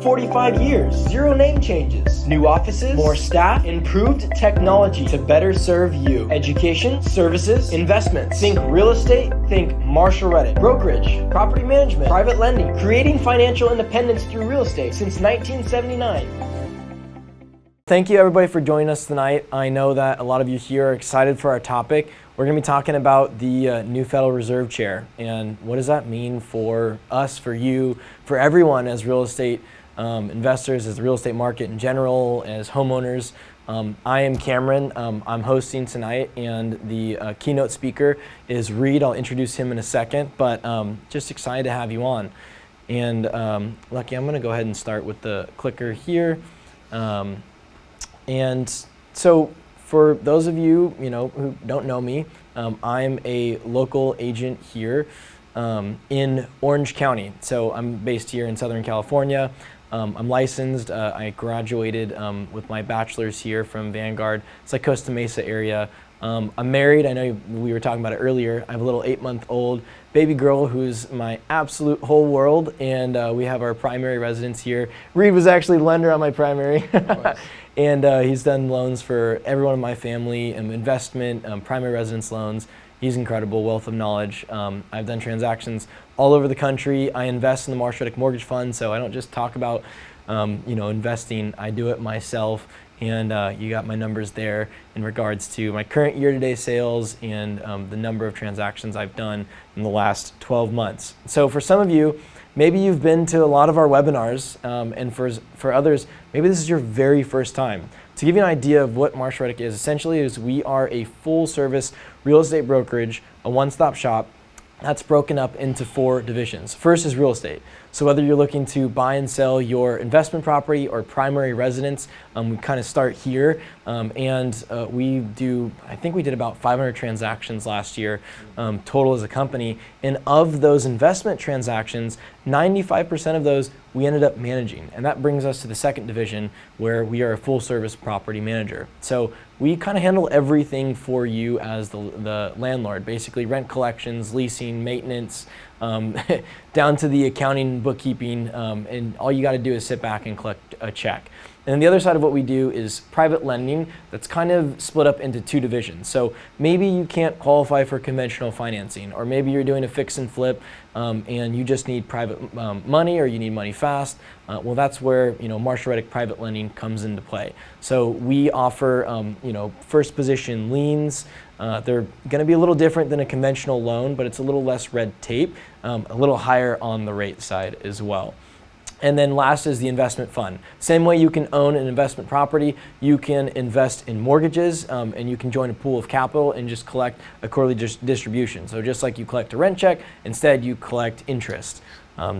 45 years, 0 name changes, new offices, more staff, improved technology to better serve you. Education, services, investments. Think real estate, think Marshall Reddick. Brokerage, property management, private lending, creating financial independence through real estate since 1979. Thank you everybody for joining us tonight. I know that a lot of you here are excited for our topic. We're going to be talking about the new Federal Reserve Chair and what does that mean for us, for you, for everyone as real estate investors, as the real estate market in general, as homeowners. I am Cameron. I'm hosting tonight, and the keynote speaker is Reed. I'll introduce him in a second, but just excited to have you on. And Lucky, I'm going to go ahead and start with the clicker here. And so for those of you, who don't know me, I'm a local agent here in Orange County. So I'm based here in Southern California. I'm licensed. I graduated with my bachelor's here from Vanguard. It's like Costa Mesa area. I'm married. I know we were talking about it earlier. I have a little 8-month-old baby girl who's my absolute whole world, and we have our primary residence here. Reed was actually the lender on my primary. And he's done loans for everyone in my family, investment, primary residence loans. He's incredible, wealth of knowledge. I've done transactions all over the country. I invest in the Marshall Reddick Mortgage Fund, so I don't just talk about investing. I do it myself, and you got my numbers there in regards to my current year-to-date sales and the number of transactions I've done in the last 12 months. So for some of you, maybe you've been to a lot of our webinars, and for others, maybe this is your very first time. To give you an idea of what Marshall Reddick is, essentially is we are a full-service real estate brokerage, a one-stop shop that's broken up into 4 divisions. First is real estate. So whether you're looking to buy and sell your investment property or primary residence, we kind of start here. We do, I think we did about 500 transactions last year total as a company. And of those investment transactions, 95% of those we ended up managing. And that brings us to the second division where we are a full service property manager. So we kind of handle everything for you as the landlord, basically rent collections, leasing, maintenance, down to the accounting, bookkeeping, and all you got to do is sit back and collect a check. And then the other side of what we do is private lending that's kind of split up into 2 divisions. So maybe you can't qualify for conventional financing, or maybe you're doing a fix and flip and you just need private money, or you need money fast. Well, that's where Marshall Reddick private lending comes into play. So we offer first position liens. They're going to be a little different than a conventional loan, but it's a little less red tape, a little higher on the rate side as well. And then last is the investment fund. Same way you can own an investment property, you can invest in mortgages, and you can join a pool of capital and just collect a quarterly distribution. So just like you collect a rent check, instead you collect interest.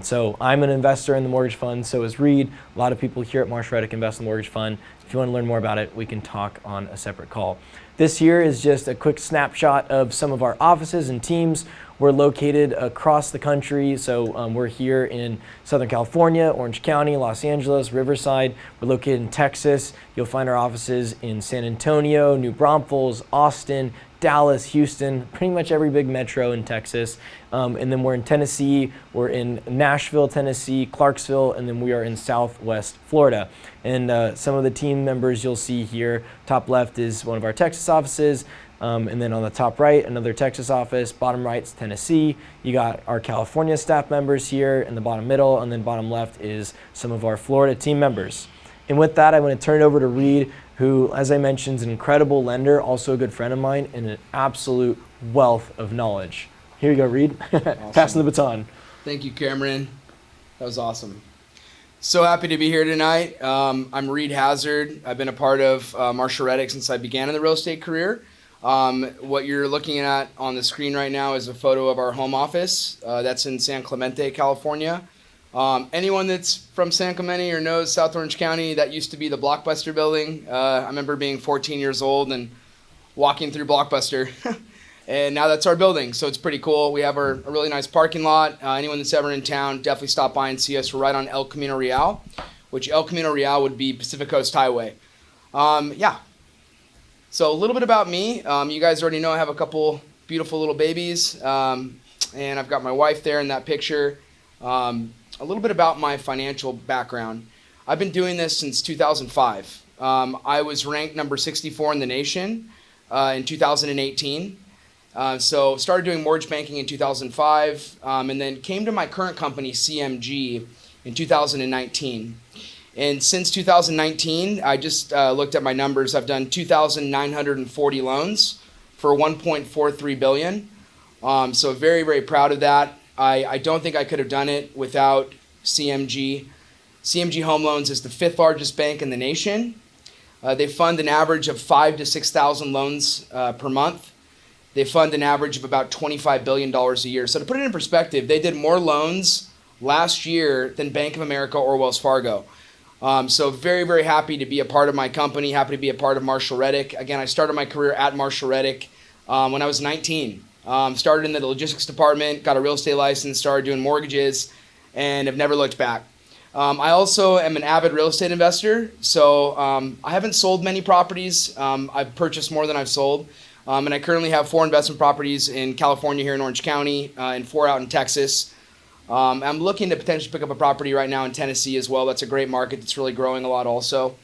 So I'm an investor in the mortgage fund, so is Reed. A lot of people here at Marshall Reddick invest in the mortgage fund. If you want to learn more about it, we can talk on a separate call. This here is just a quick snapshot of some of our offices and teams. We're located across the country, so we're here in Southern California, Orange County, Los Angeles, Riverside. We're located in Texas. You'll find our offices in San Antonio, New Braunfels, Austin, Dallas, Houston, pretty much every big metro in Texas. And then we're in Tennessee, we're in Nashville, Tennessee, Clarksville, and then we are in Southwest Florida. And some of the team members you'll see here, top left is one of our Texas offices, and then on the top right, another Texas office, bottom right's Tennessee. You got our California staff members here in the bottom middle, and then bottom left is some of our Florida team members. And with that, I want to turn it over to Reed, who, as I mentioned, is an incredible lender, also a good friend of mine, and an absolute wealth of knowledge. Here you go, Reed. Awesome. Passing the baton. Thank you, Cameron. That was awesome. So happy to be here tonight. I'm Reed Hazard. I've been a part of Marshall Reddick since I began in the real estate career. What you're looking at on the screen right now is a photo of our home office. That's in San Clemente, California. Anyone that's from San Clemente or knows South Orange County, that used to be the Blockbuster building. I remember being 14 years old and walking through Blockbuster. And now that's our building, so it's pretty cool. We have a really nice parking lot. Anyone that's ever in town, definitely stop by and see us. We're right on El Camino Real, which El Camino Real would be Pacific Coast Highway. So a little bit about me. You guys already know I have a couple beautiful little babies, and I've got my wife there in that picture. a little bit about my financial background. I've been doing this since 2005. I was ranked number 64 in the nation in 2018. So started doing mortgage banking in 2005, and then came to my current company, CMG, in 2019. And since 2019, I just looked at my numbers. I've done 2,940 loans for 1.43 billion. So very, very proud of that. I don't think I could have done it without CMG. CMG Home Loans is the 5th largest bank in the nation. They fund an average of 5,000 to 6,000 loans per month. They fund an average of about $25 billion a year. So to put it in perspective, they did more loans last year than Bank of America or Wells Fargo. So very, very happy to be a part of my company, happy to be a part of Marshall Reddick. Again, I started my career at Marshall Reddick when I was 19. Started in the logistics department, got a real estate license, started doing mortgages, and have never looked back. I also am an avid real estate investor, so I haven't sold many properties. I've purchased more than I've sold, and I currently have 4 investment properties in California here in Orange County and 4 out in Texas. I'm looking to potentially pick up a property right now in Tennessee as well. That's a great market that's really growing a lot also.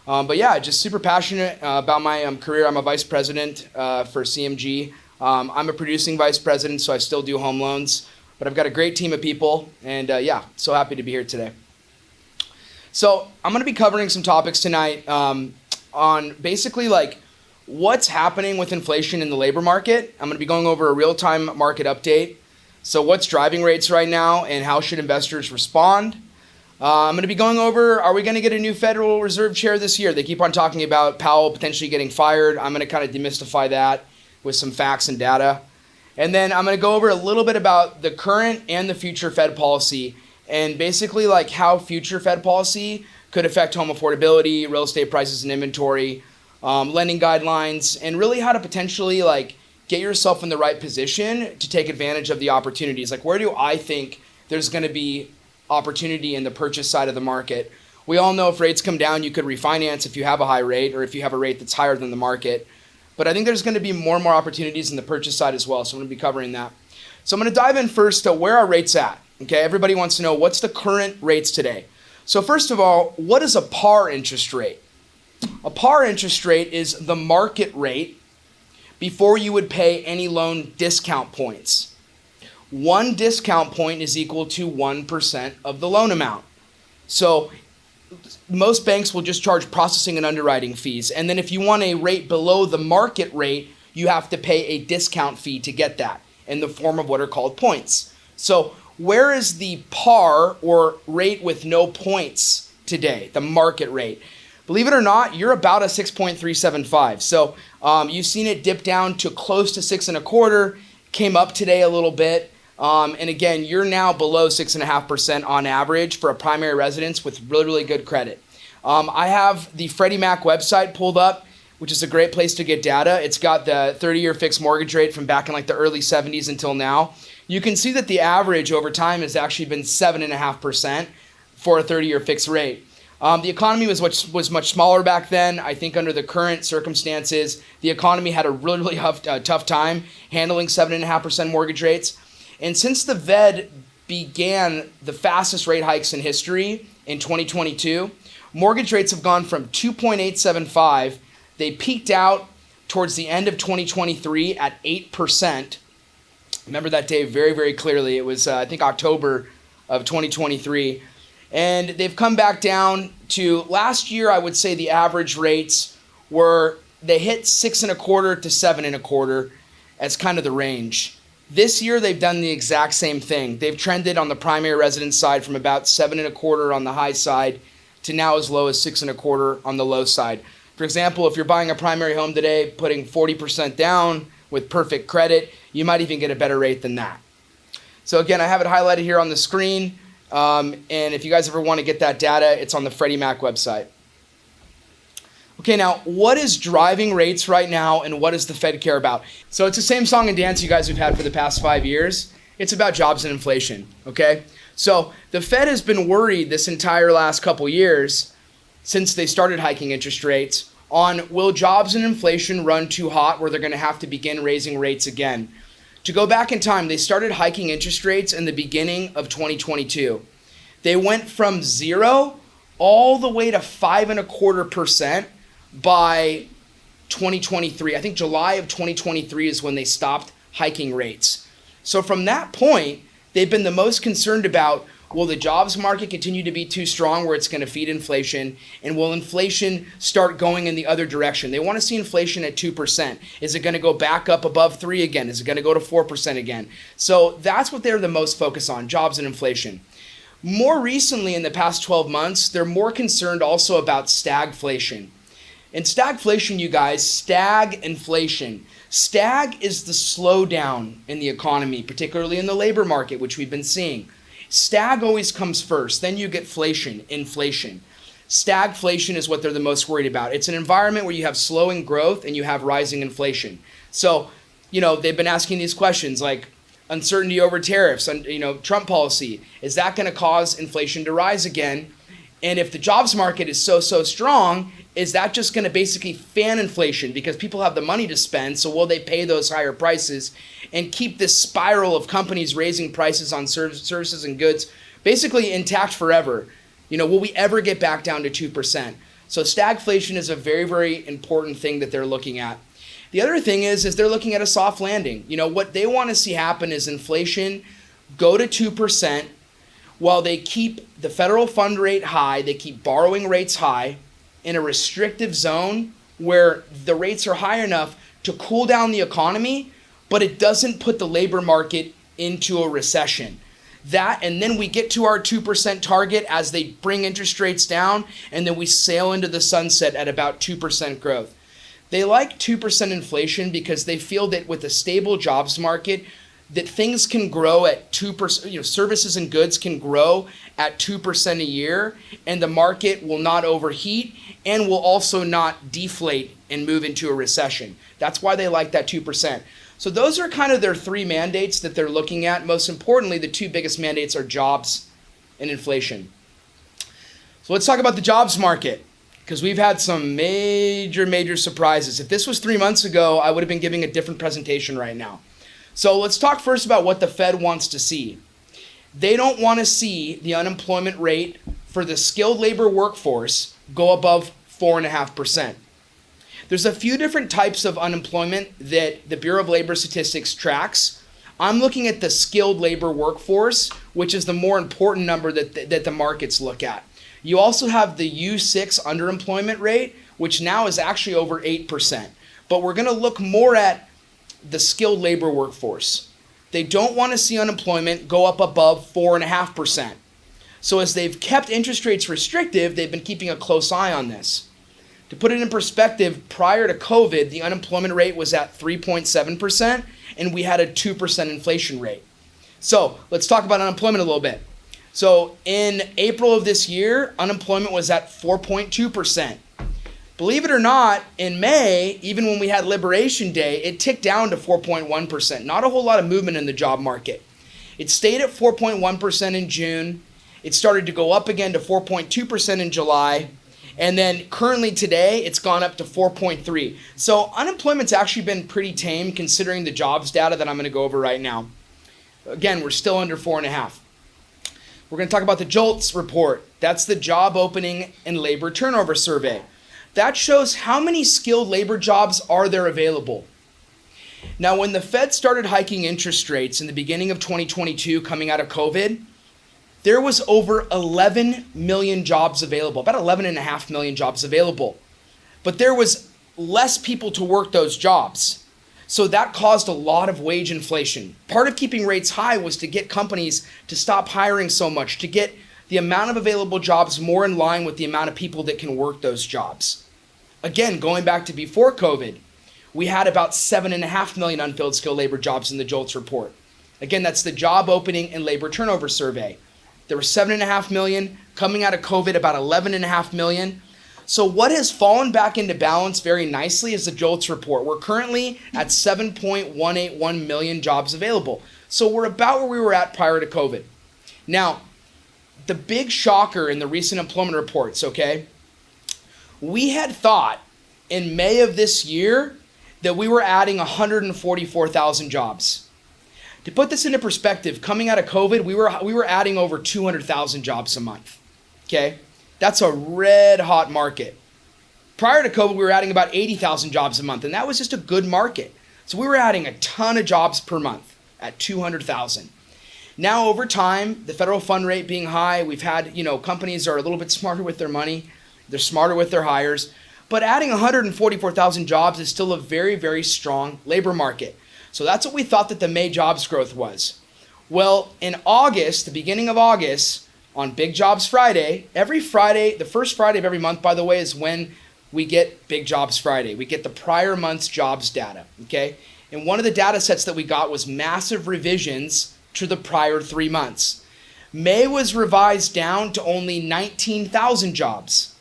But yeah, just super passionate about my career. I'm a vice president for CMG. I'm a producing vice president, so I still do home loans. But I've got a great team of people, and yeah, so happy to be here today. So I'm going to be covering some topics tonight on basically like what's happening with inflation in the labor market. I'm going to be going over a real-time market update. So what's driving rates right now and how should investors respond? I'm going to be going over, are we going to get a new Federal Reserve chair this year? They keep on talking about Powell potentially getting fired. I'm going to kind of demystify that with some facts and data. And then I'm going to go over a little bit about the current and the future Fed policy and basically like how future Fed policy could affect home affordability, real estate prices and inventory, lending guidelines, and really how to potentially like get yourself in the right position to take advantage of the opportunities. Like where do I think there's going to be opportunity in the purchase side of the market? We all know if rates come down, you could refinance if you have a high rate or if you have a rate that's higher than the market. But I think there's going to be more and more opportunities in the purchase side as well. So I'm going to be covering that. So I'm going to dive in first to where are rates at? Okay, everybody wants to know what's the current rates today. So first of all, what is a par interest rate? A par interest rate is the market rate before you would pay any loan discount points. 1 discount point is equal to 1% of the loan amount. So most banks will just charge processing and underwriting fees. And then if you want a rate below the market rate, you have to pay a discount fee to get that in the form of what are called points. So where is the par or rate with no points today, the market rate? Believe it or not, you're about a 6.375. So you've seen it dip down to close to 6.25, came up today a little bit. And again, you're now below 6.5% on average for a primary residence with really, really good credit. I have the Freddie Mac website pulled up, which is a great place to get data. It's got the 30-year fixed mortgage rate from back in like the early 70s until now. You can see that the average over time has actually been 7.5% for a 30-year fixed rate. The economy was much smaller back then. I think under the current circumstances, the economy had a really, really tough time handling 7.5% mortgage rates. And since the Fed began the fastest rate hikes in history in 2022, mortgage rates have gone from 2.875. They peaked out towards the end of 2023 at 8%. Remember that day very, very clearly. It was, I think, October of 2023. And they've come back down to last year. I would say the average rates were, they hit 6.25 to 7.25 as kind of the range. This year, they've done the exact same thing. They've trended on the primary residence side from about 7.25 on the high side to now as low as 6.25 on the low side. For example, if you're buying a primary home today, putting 40% down with perfect credit, you might even get a better rate than that. So again, I have it highlighted here on the screen. And if you guys ever want to get that data, it's on the Freddie Mac website. Okay, now what is driving rates right now and what does the Fed care about? So it's the same song and dance you guys have had for the past 5 years. It's about jobs and inflation, okay? So the Fed has been worried this entire last couple years since they started hiking interest rates on will jobs and inflation run too hot where they're going to have to begin raising rates again. To go back in time, they started hiking interest rates in the beginning of 2022. They went from 0 all the way to 5.25% by 2023. I think July of 2023 is when they stopped hiking rates. So from that point, they've been the most concerned about, will the jobs market continue to be too strong where it's going to feed inflation? And will inflation start going in the other direction? They want to see inflation at 2%. Is it going to go back up above 3 again? Is it going to go to 4% again? So that's what they're the most focused on, jobs and inflation. More recently, in the past 12 months, they're more concerned also about stagflation. And stagflation, you guys, stag-inflation. Stag is the slowdown in the economy, particularly in the labor market, which we've been seeing. Stag always comes first, then you get inflation. Stagflation is what they're the most worried about. It's an environment where you have slowing growth and you have rising inflation. So, they've been asking these questions like uncertainty over tariffs, Trump policy. Is that going to cause inflation to rise again? And if the jobs market is so strong, is that just going to basically fan inflation because people have the money to spend? So will they pay those higher prices and keep this spiral of companies raising prices on services and goods basically intact forever? Will we ever get back down to 2%? So stagflation is a very, very important thing that they're looking at. The other thing is they're looking at a soft landing. What they want to see happen is inflation go to 2% while they keep the federal fund rate high, they keep borrowing rates high in a restrictive zone where the rates are high enough to cool down the economy, but it doesn't put the labor market into a recession. And then we get to our 2% target as they bring interest rates down, and then we sail into the sunset at about 2% growth. They like 2% inflation because they feel that with a stable jobs market, that things can grow at 2%, services and goods can grow at 2% a year, and the market will not overheat and will also not deflate and move into a recession. That's why they like that 2%. So those are kind of their 3 mandates that they're looking at. Most importantly, the 2 biggest mandates are jobs and inflation. So let's talk about the jobs market, because we've had some major surprises. If this was 3 months ago, I would have been giving a different presentation right now. So let's talk first about what the Fed wants to see. They don't want to see the unemployment rate for the skilled labor workforce go above 4.5%. There's a few different types of unemployment that the Bureau of Labor Statistics tracks. I'm looking at the skilled labor workforce, which is the more important number that the markets look at. You also have the U6 underemployment rate, which now is actually over 8%. But we're going to look more at the skilled labor workforce. They don't want to see unemployment go up above 4.5%. So as they've kept interest rates restrictive, they've been keeping a close eye on this. To put it in perspective, prior to COVID, the unemployment rate was at 3.7%, and we had a 2% inflation rate. So let's talk about unemployment a little bit. So in April of this year, unemployment was at 4.2%. Believe it or not, in May, even when we had Liberation Day, it ticked down to 4.1%. Not a whole lot of movement in the job market. It stayed at 4.1% in June. It started to go up again to 4.2% in July. And then currently today, it's gone up to 4.3. So unemployment's actually been pretty tame considering the jobs data that I'm going to go over right now. Again, we're still under 4.5. We're going to talk about the JOLTS report. That's the Job Opening and Labor Turnover Survey. That shows how many skilled labor jobs are there available. Now, when the Fed started hiking interest rates in the beginning of 2022, coming out of COVID, there was over 11 million jobs available, about 11.5 million jobs available. But there was less people to work those jobs. So that caused a lot of wage inflation. Part of keeping rates high was to get companies to stop hiring so much, to get the amount of available jobs more in line with the amount of people that can work those jobs. Again, going back to before COVID, we had about 7.5 million unfilled skilled labor jobs in the JOLTS report. Again, that's the Job Opening and Labor Turnover Survey. There were 7.5 million, coming out of COVID, about 11.5 million. So what has fallen back into balance very nicely is the JOLTS report. We're currently at 7.181 million jobs available. So we're about where we were at prior to COVID. Now, the big shocker in the recent employment reports, okay? We had thought in May of this year that we were adding 144,000 jobs. To put this into perspective, coming out of COVID, we were adding over 200,000 jobs a month. Okay, that's a red hot market. Prior to COVID, we were adding about 80,000 jobs a month, and that was just a good market. So we were adding a ton of jobs per month at 200,000. Now over time, the federal fund rate being high, we've had, companies are a little bit smarter with their money. They're smarter with their hires. But adding 144,000 jobs is still a very, very strong labor market. So that's what we thought that the May jobs growth was. Well, in August, the beginning of August, on Big Jobs Friday, every Friday, the first Friday of every month, by the way, is when we get Big Jobs Friday. We get the prior month's jobs data, okay? And one of the data sets that we got was massive revisions to the prior 3 months. May was revised down to only 19,000 jobs.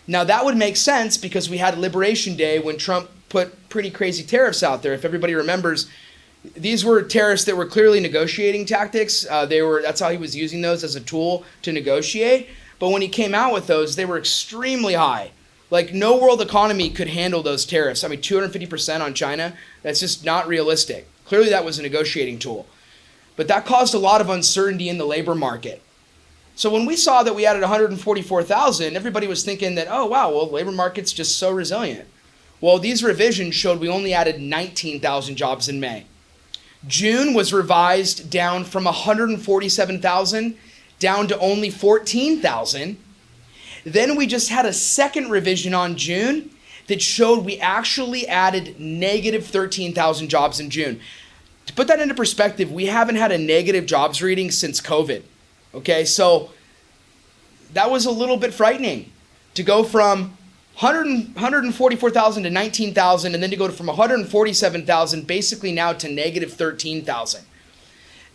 Now that would make sense because we had Liberation Day when Trump put pretty crazy tariffs out there. If everybody remembers, these were tariffs that were clearly negotiating tactics. That's how he was using those as a tool to negotiate. But when he came out with those, they were extremely high. Like no world economy could handle those tariffs. I mean, 250% on China, that's just not realistic. Clearly that was a negotiating tool. But that caused a lot of uncertainty in the labor market. So when we saw that we added 144,000, everybody was thinking that, oh, wow, well, the labor market's just so resilient. Well, these revisions showed we only added 19,000 jobs in May. June was revised down from 147,000 down to only 14,000. Then we just had a second revision on June that showed we actually added negative 13,000 jobs in June. To put that into perspective, we haven't had a negative jobs reading since COVID. Okay, so that was a little bit frightening to go from 144,000 to 19,000 and then to go from 147,000 basically now to negative 13,000.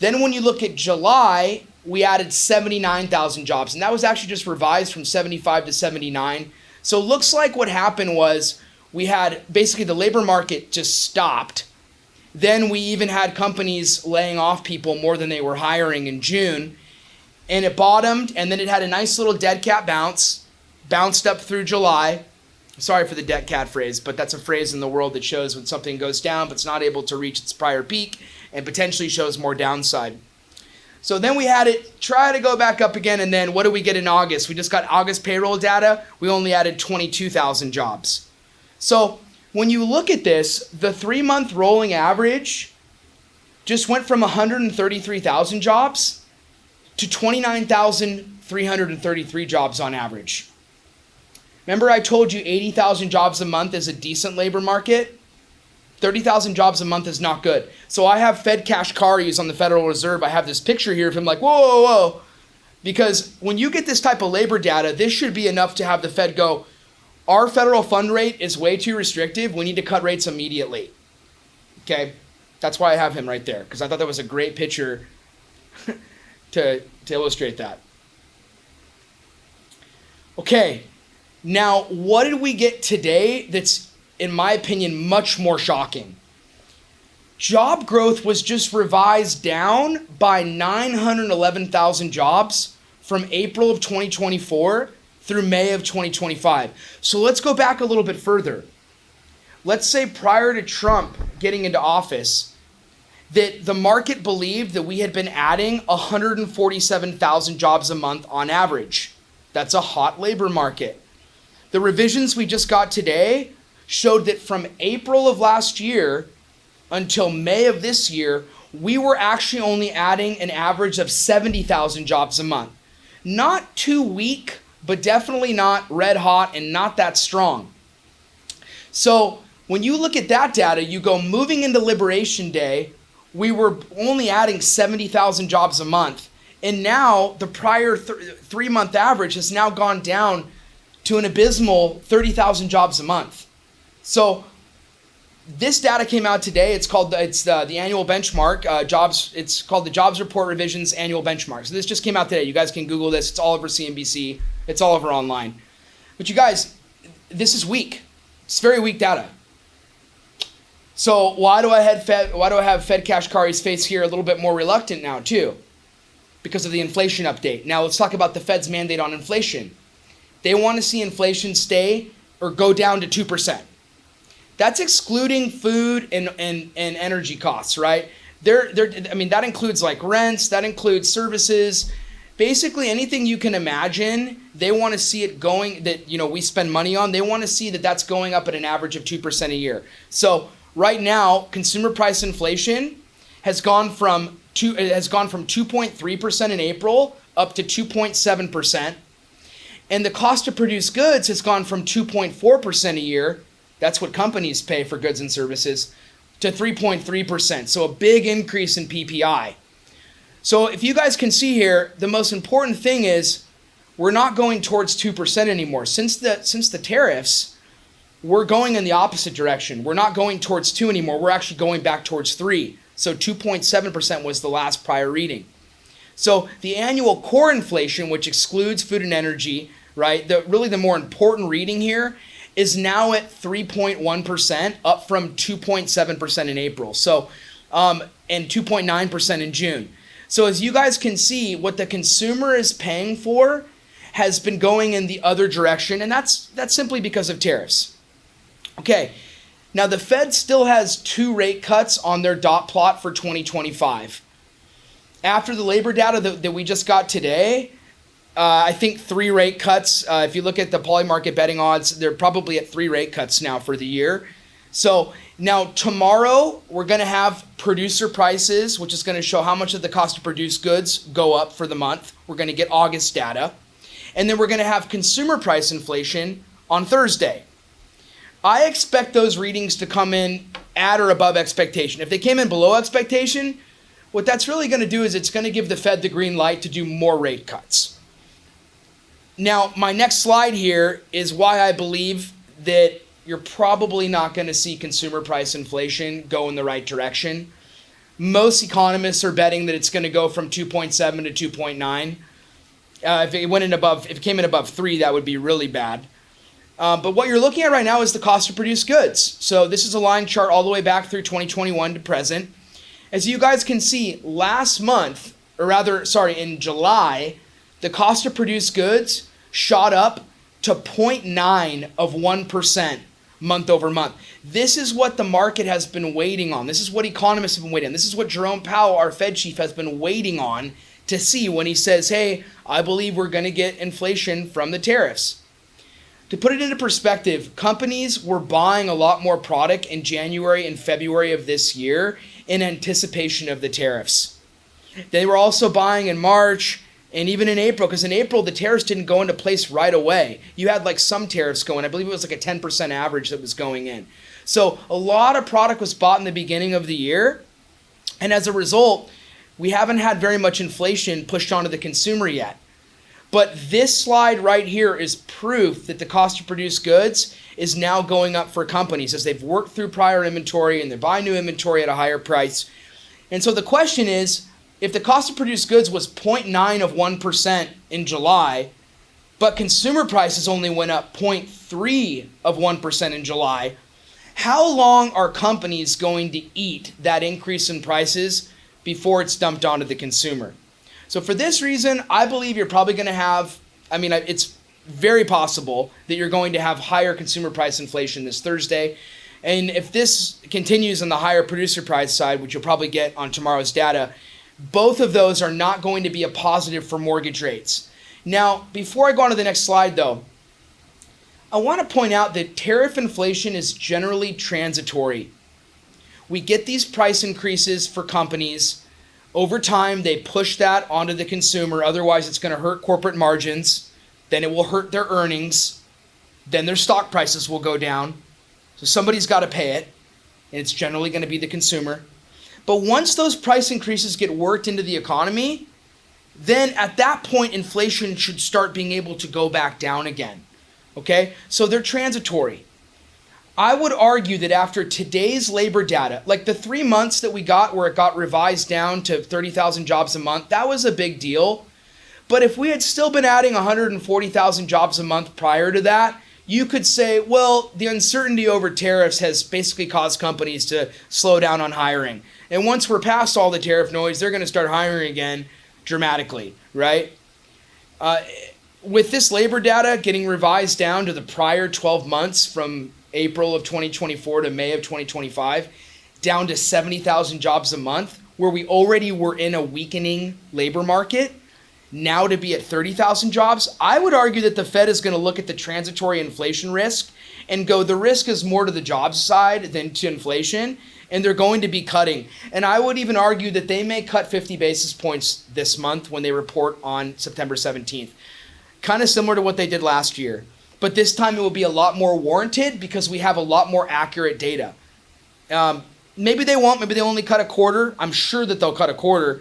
Then when you look at July, we added 79,000 jobs, and that was actually just revised from 75 to 79. So it looks like what happened was we had basically the labor market just stopped. Then we even had companies laying off people more than they were hiring in June. And it bottomed, and then it had a nice little dead cat bounce, bounced up through July. Sorry for the dead cat phrase, but that's a phrase in the world that shows when something goes down but it's not able to reach its prior peak and potentially shows more downside. So then we had it try to go back up again, and then what do we get in August? We just got August payroll data. We only added 22,000 jobs. So when you look at this, the 3-month rolling average just went from 133,000 jobs to 29,333 jobs on average. Remember I told you 80,000 jobs a month is a decent labor market? 30,000 jobs a month is not good. So I have Fed Kashkaris on the Federal Reserve. I have this picture here of him like, whoa, whoa, whoa. Because when you get this type of labor data, this should be enough to have the Fed go, our federal fund rate is way too restrictive. We need to cut rates immediately. Okay? That's why I have him right there, because I thought that was a great picture to illustrate that. Okay, now what did we get today that's, in my opinion, much more shocking? Job growth was just revised down by 911,000 jobs from April of 2024 through May of 2025. So let's go back a little bit further. Let's say prior to Trump getting into office, that the market believed that we had been adding 147,000 jobs a month on average. That's a hot labor market. The revisions we just got today showed that from April of last year until May of this year, we were actually only adding an average of 70,000 jobs a month. Not too weak, but definitely not red hot and not that strong. So when you look at that data, you go moving into Liberation Day, we were only adding 70,000 jobs a month. And now the prior 3-month average has now gone down to an abysmal 30,000 jobs a month. So this data came out today. It's called the annual benchmark jobs. It's called the Jobs Report Revisions Annual Benchmark. So this just came out today. You guys can Google this. It's all over CNBC. It's all over online. But you guys, this is weak. It's very weak data. So why do I have Fed Kashkari's face here a little bit more reluctant now too? Because of the inflation update. Now let's talk about the Fed's mandate on inflation. They want to see inflation stay or go down to 2%. That's excluding food and energy costs, right? That includes like rents, that includes services, basically anything you can imagine. They want to see it going, that we spend money on. They want to see that that's going up at an average of 2% a year. So right now, consumer price inflation has gone from 2.3% in April up to 2.7%. And the cost to produce goods has gone from 2.4% a year, that's what companies pay for goods and services, to 3.3%. So a big increase in PPI. So if you guys can see here, the most important thing is we're not going towards 2% anymore. Since the tariffs, we're going in the opposite direction. We're not going towards 2 anymore. We're actually going back towards 3. So 2.7% was the last prior reading. So the annual core inflation, which excludes food and energy, right? The more important reading here is now at 3.1%, up from 2.7% in April. So, and 2.9% in June. So as you guys can see, what the consumer is paying for has been going in the other direction, and that's simply because of tariffs. Okay, now the Fed still has 2 rate cuts on their dot plot for 2025. After the labor data that we just got today, I think 3 rate cuts. If you look at the Polymarket betting odds, they're probably at 3 rate cuts now for the year. So now tomorrow we're going to have producer prices, which is going to show how much of the cost to produce goods go up for the month. We're going to get August data. And then we're going to have consumer price inflation on Thursday. I expect those readings to come in at or above expectation. If they came in below expectation, what that's really going to do is it's going to give the Fed the green light to do more rate cuts. Now, my next slide here is why I believe that you're probably not going to see consumer price inflation go in the right direction. Most economists are betting that it's going to go from 2.7 to 2.9. If it came in above 3, that would be really bad. But what you're looking at right now is the cost to produce goods. So this is a line chart all the way back through 2021 to present. As you guys can see, in July, the cost to produce goods shot up to 0.9% month over month. This is what the market has been waiting on. This is what economists have been waiting on. This is what Jerome Powell, our Fed chief, has been waiting on to see when he says, hey, I believe we're going to get inflation from the tariffs. To put it into perspective, companies were buying a lot more product in January and February of this year in anticipation of the tariffs. They were also buying in March and even in April, because in April, the tariffs didn't go into place right away. You had like some tariffs going. I believe it was like a 10% average that was going in. So a lot of product was bought in the beginning of the year. And as a result, we haven't had very much inflation pushed onto the consumer yet. But this slide right here is proof that the cost to produce goods is now going up for companies as they've worked through prior inventory and they're buying new inventory at a higher price. And so the question is, if the cost to produce goods was 0.9% in July, but consumer prices only went up 0.3% in July, how long are companies going to eat that increase in prices before it's dumped onto the consumer? So for this reason, I believe you're probably going to have, it's very possible that you're going to have higher consumer price inflation this Thursday. And if this continues on the higher producer price side, which you'll probably get on tomorrow's data, both of those are not going to be a positive for mortgage rates. Now, before I go on to the next slide, though, I want to point out that tariff inflation is generally transitory. We get these price increases for companies. Over time, they push that onto the consumer. Otherwise, it's going to hurt corporate margins. Then it will hurt their earnings. Then their stock prices will go down. So somebody's got to pay it, and it's generally going to be the consumer. But once those price increases get worked into the economy, then at that point, inflation should start being able to go back down again. Okay? So they're transitory. I would argue that after today's labor data, like the 3 months that we got where it got revised down to 30,000 jobs a month, that was a big deal. But if we had still been adding 140,000 jobs a month prior to that, you could say, well, the uncertainty over tariffs has basically caused companies to slow down on hiring. And once we're past all the tariff noise, they're going to start hiring again dramatically, right? With this labor data getting revised down to the prior 12 months from April of 2024 to May of 2025, down to 70,000 jobs a month, where we already were in a weakening labor market, now to be at 30,000 jobs, I would argue that the Fed is going to look at the transitory inflation risk and go, the risk is more to the jobs side than to inflation, and they're going to be cutting. And I would even argue that they may cut 50 basis points this month when they report on September 17th. Kind of similar to what they did last year. But this time it will be a lot more warranted because we have a lot more accurate data. Maybe they won't. Maybe they only cut a quarter. I'm sure that they'll cut a quarter.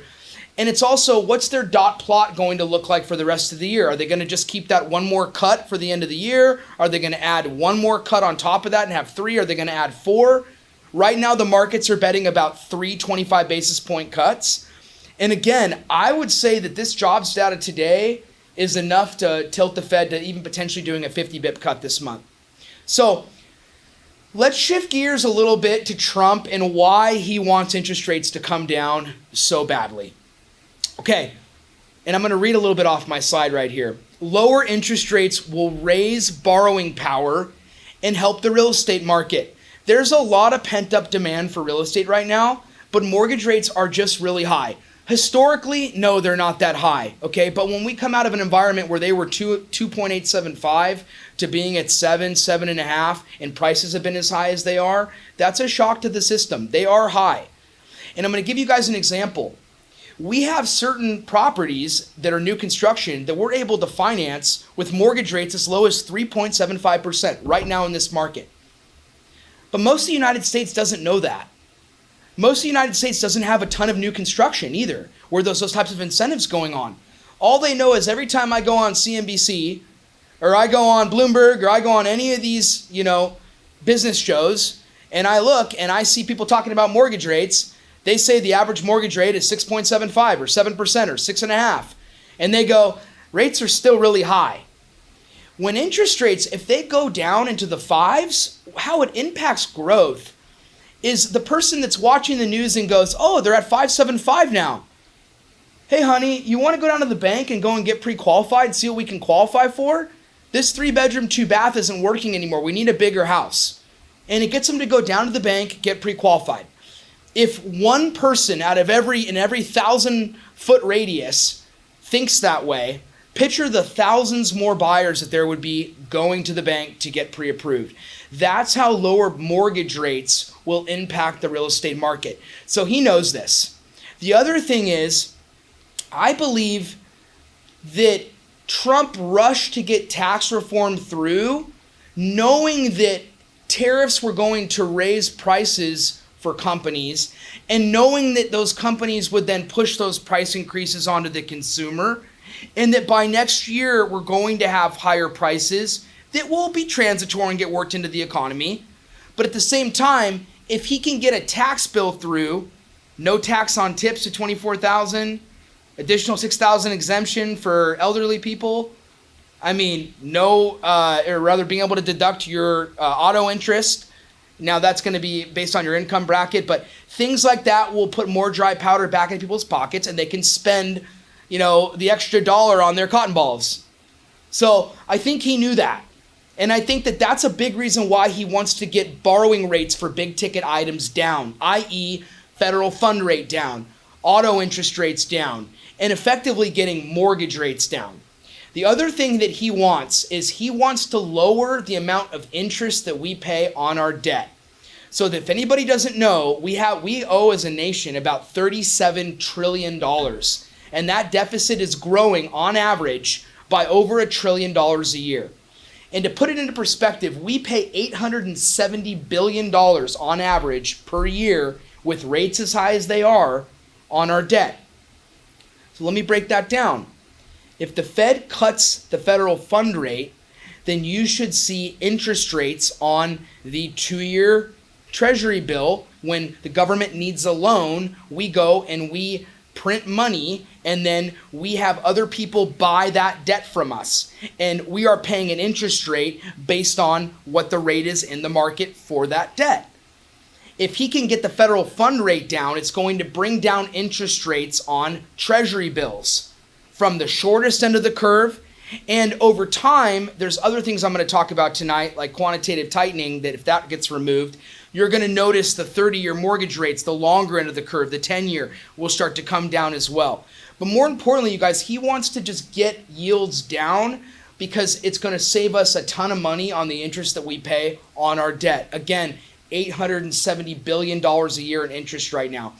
And it's also, what's their dot plot going to look like for the rest of the year? Are they going to just keep that one more cut for the end of the year? Are they going to add one more cut on top of that and have 3? Are they going to add 4? Right now, the markets are betting about 3 25 basis point cuts. And again, I would say that this jobs data today is enough to tilt the Fed to even potentially doing a 50 bip cut this month. So let's shift gears a little bit to Trump and why he wants interest rates to come down so badly. Okay, and I'm going to read a little bit off my slide right here. Lower interest rates will raise borrowing power and help the real estate market. There's a lot of pent-up demand for real estate right now, but mortgage rates are just really high. Historically, no, they're not that high, okay? But when we come out of an environment where they were 2.875 to being at 7.5, and prices have been as high as they are, that's a shock to the system. They are high. And I'm going to give you guys an example. We have certain properties that are new construction that we're able to finance with mortgage rates as low as 3.75% right now in this market. But most of the United States doesn't know that. Most of the United States doesn't have a ton of new construction either, where those types of incentives going on. All they know is every time I go on CNBC, or I go on Bloomberg, or I go on any of these, business shows, and I look and I see people talking about mortgage rates, they say the average mortgage rate is 6.75 or 7% or 6.5. And they go, rates are still really high. When interest rates, if they go down into the 5s, how it impacts growth is the person that's watching the news and goes, oh, they're at 5.75 now. Hey, honey, you want to go down to the bank and go and get pre-qualified and see what we can qualify for? This 3-bedroom, 2-bath isn't working anymore. We need a bigger house. And it gets them to go down to the bank, get pre-qualified. If one person out of every 1,000-foot radius thinks that way, picture the thousands more buyers that there would be going to the bank to get pre-approved. That's how lower mortgage rates will impact the real estate market. So he knows this. The other thing is, I believe that Trump rushed to get tax reform through, knowing that tariffs were going to raise prices for companies, and knowing that those companies would then push those price increases onto the consumer, and that by next year we're going to have higher prices that will be transitory and get worked into the economy. But at the same time, if he can get a tax bill through, no tax on tips to $24,000, additional $6,000 exemption for elderly people, or rather being able to deduct your auto interest. Now that's going to be based on your income bracket, but things like that will put more dry powder back in people's pockets, and they can spend, the extra dollar on their cotton balls. So I think he knew that. And I think that that's a big reason why he wants to get borrowing rates for big ticket items down, i.e. federal fund rate down, auto interest rates down, and effectively getting mortgage rates down. The other thing that he wants is he wants to lower the amount of interest that we pay on our debt. So that if anybody doesn't know, we owe as a nation about $37 trillion. And that deficit is growing on average by over $1 trillion a year. And to put it into perspective, we pay $870 billion on average per year with rates as high as they are on our debt. So let me break that down. If the Fed cuts the federal fund rate, then you should see interest rates on the 2-year Treasury bill. When the government needs a loan, we go and we print money, and then we have other people buy that debt from us. And we are paying an interest rate based on what the rate is in the market for that debt. If he can get the federal fund rate down, it's going to bring down interest rates on Treasury bills from the shortest end of the curve And over time, there's other things I'm going to talk about tonight, like quantitative tightening, that if that gets removed, you're going to notice the 30-year mortgage rates, the longer end of the curve, the 10-year, will start to come down as well. But more importantly, you guys, he wants to just get yields down because it's going to save us a ton of money on the interest that we pay on our debt. Again, $870 billion a year in interest right now.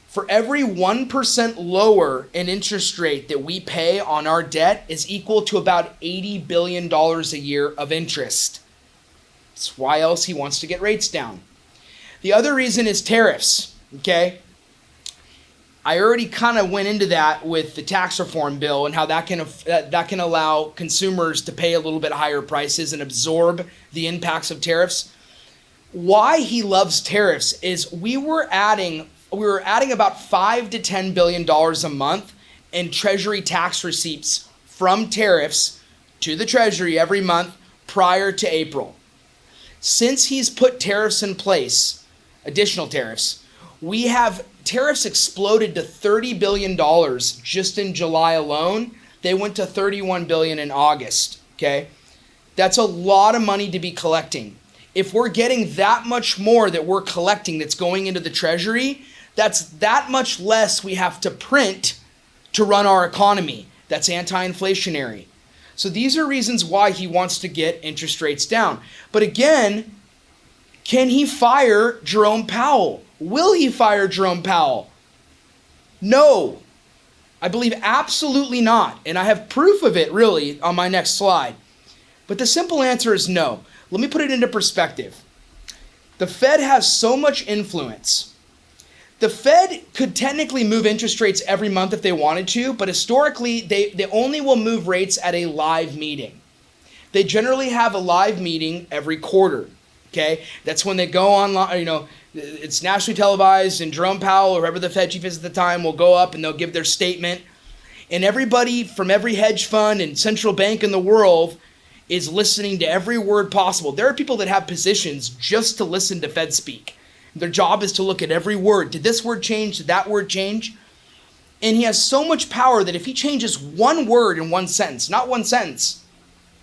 For every 1% lower in interest rate that we pay on our debt is equal to about $80 billion a year of interest. That's why else he wants to get rates down. The other reason is tariffs, okay? I already kind of went into that with the tax reform bill and how that can allow consumers to pay a little bit higher prices and absorb the impacts of tariffs. Why he loves tariffs is we were adding about $5 to $10 billion a month in Treasury tax receipts from tariffs to the Treasury every month prior to April. Since he's put tariffs in place, additional tariffs, we have tariffs exploded to $30 billion just in July alone. They went to $31 billion in August, okay? That's a lot of money to be collecting. If we're getting that much more that we're collecting that's going into the Treasury, that's that much less we have to print to run our economy. That's anti-inflationary. So these are reasons why he wants to get interest rates down. But again, can he fire Jerome Powell? Will he fire Jerome Powell? No. I believe absolutely not. And I have proof of it really on my next slide. But the simple answer is no. Let me put it into perspective. The Fed has so much influence. The Fed could technically move interest rates every month if they wanted to, but historically, they only will move rates at a live meeting. They generally have a live meeting every quarter, okay? That's when they go online, it's nationally televised, and Jerome Powell, or whoever the Fed chief is at the time, will go up and they'll give their statement. And everybody from every hedge fund and central bank in the world is listening to every word possible. There are people that have positions just to listen to Fed speak. Their job is to look at every word. Did this word change? Did that word change? And he has so much power that if he changes one word in one sentence, not one sentence,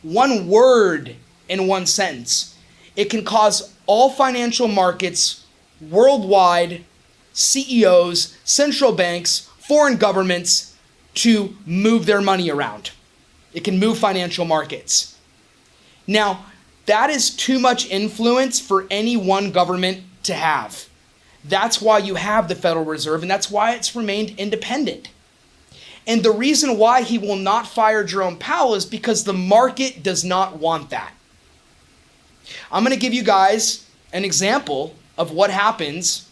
one word in one sentence, it can cause all financial markets worldwide, CEOs, central banks, foreign governments to move their money around. It can move financial markets. Now, that is too much influence for any one government to have. That's why you have the Federal Reserve, and that's why it's remained independent. And the reason why he will not fire Jerome Powell is because the market does not want that. I'm going to give you guys an example of what happens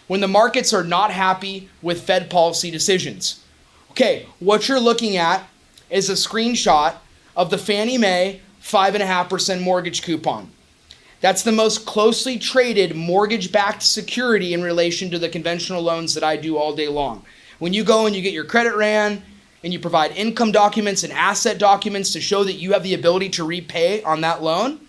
when the markets are not happy with Fed policy decisions. Okay, what you're looking at is a screenshot of the Fannie Mae 5.5% mortgage coupon. That's the most closely traded mortgage-backed security in relation to the conventional loans that I do all day long. When you go and you get your credit ran and you provide income documents and asset documents to show that you have the ability to repay on that loan,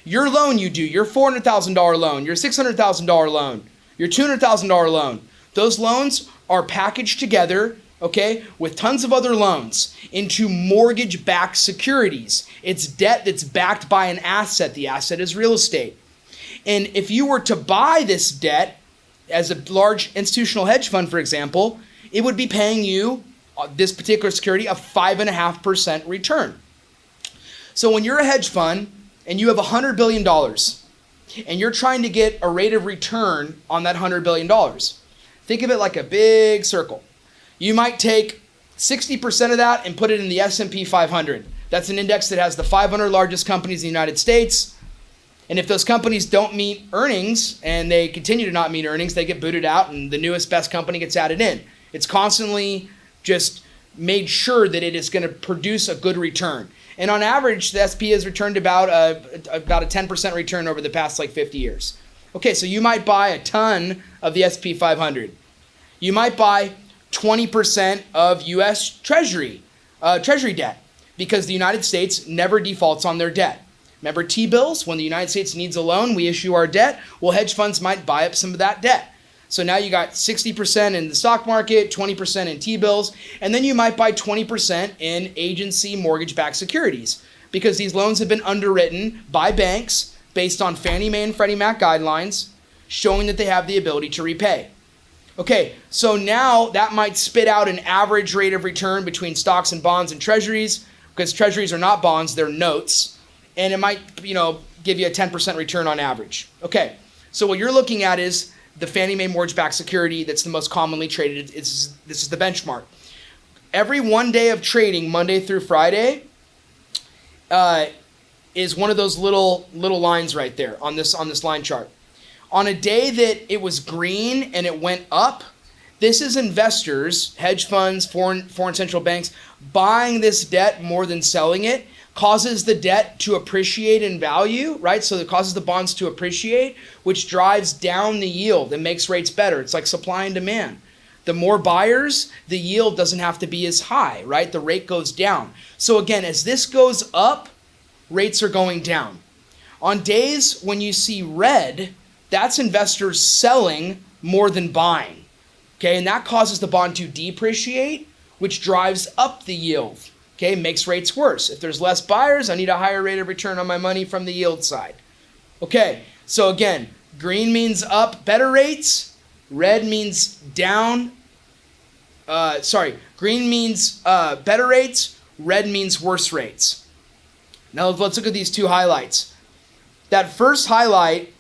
your loan you do, your $400,000 loan, your $600,000 loan, your $200,000 loan, those loans are packaged together, okay, with tons of other loans into mortgage-backed securities. It's debt that's backed by an asset. The asset is real estate. And if you were to buy this debt as a large institutional hedge fund, for example, it would be paying you, this particular security, a 5.5% return. So when you're a hedge fund and you have $100 billion and you're trying to get a rate of return on that $100 billion, think of it like a big circle. You might take 60% of that and put it in the S&P 500. That's an index that has the 500 largest companies in the United States. And if those companies don't meet earnings and they continue to not meet earnings, they get booted out and the newest best company gets added in. It's constantly just made sure that it is going to produce a good return. And on average, the SP has returned about a 10% return over the past 50 years. Okay, so you might buy a ton of the SP 500. You might buy 20% of U.S. Treasury debt because the United States never defaults on their debt. Remember T-bills? When the United States needs a loan, we issue our debt. Well, hedge funds might buy up some of that debt. So now you got 60% in the stock market, 20% in T-bills, and then you might buy 20% in agency mortgage-backed securities because these loans have been underwritten by banks based on Fannie Mae and Freddie Mac guidelines showing that they have the ability to repay. Okay, so now that might spit out an average rate of return between stocks and bonds and treasuries, because treasuries are not bonds, they're notes, and it might, give you a 10% return on average. Okay, so what you're looking at is the Fannie Mae mortgage-backed security that's the most commonly traded. This is the benchmark. Every 1 day of trading, Monday through Friday, is one of those little lines right there on this line chart. On a day that it was green and it went up, this is investors, hedge funds, foreign central banks buying this debt more than selling it, causes the debt to appreciate in value, right? So it causes the bonds to appreciate, which drives down the yield and makes rates better. It's like supply and demand. The more buyers, the yield doesn't have to be as high, right? The rate goes down. So again, as this goes up, rates are going down. On days when you see red, that's investors selling more than buying, okay? And that causes the bond to depreciate, which drives up the yield, okay? Makes rates worse. If there's less buyers, I need a higher rate of return on my money from the yield side. Okay, so again, green means up, better rates. Red means down. Green means better rates. Red means worse rates. Now let's look at these two highlights. That first highlight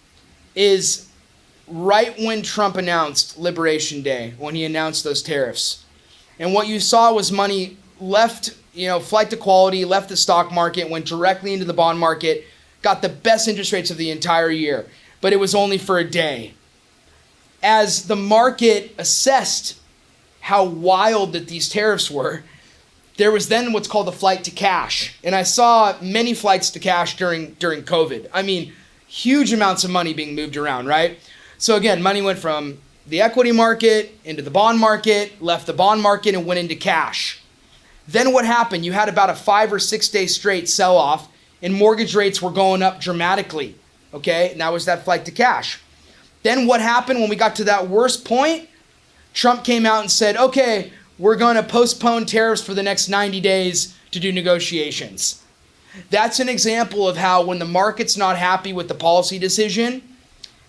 is right when Trump announced Liberation Day, when he announced those tariffs. And what you saw was money left, flight to quality, left the stock market, went directly into the bond market, got the best interest rates of the entire year. But it was only for a day. As the market assessed how wild that these tariffs were, there was then what's called the flight to cash. And I saw many flights to cash during COVID. I mean, huge amounts of money being moved around, right? So again, money went from the equity market into the bond market, left the bond market and went into cash. Then what happened? You had about a 5 or 6 day straight sell-off and mortgage rates were going up dramatically, okay? And that was that flight to cash. Then what happened when we got to that worst point? Trump came out and said, okay, we're going to postpone tariffs for the next 90 days to do negotiations. That's an example of how when the market's not happy with the policy decision,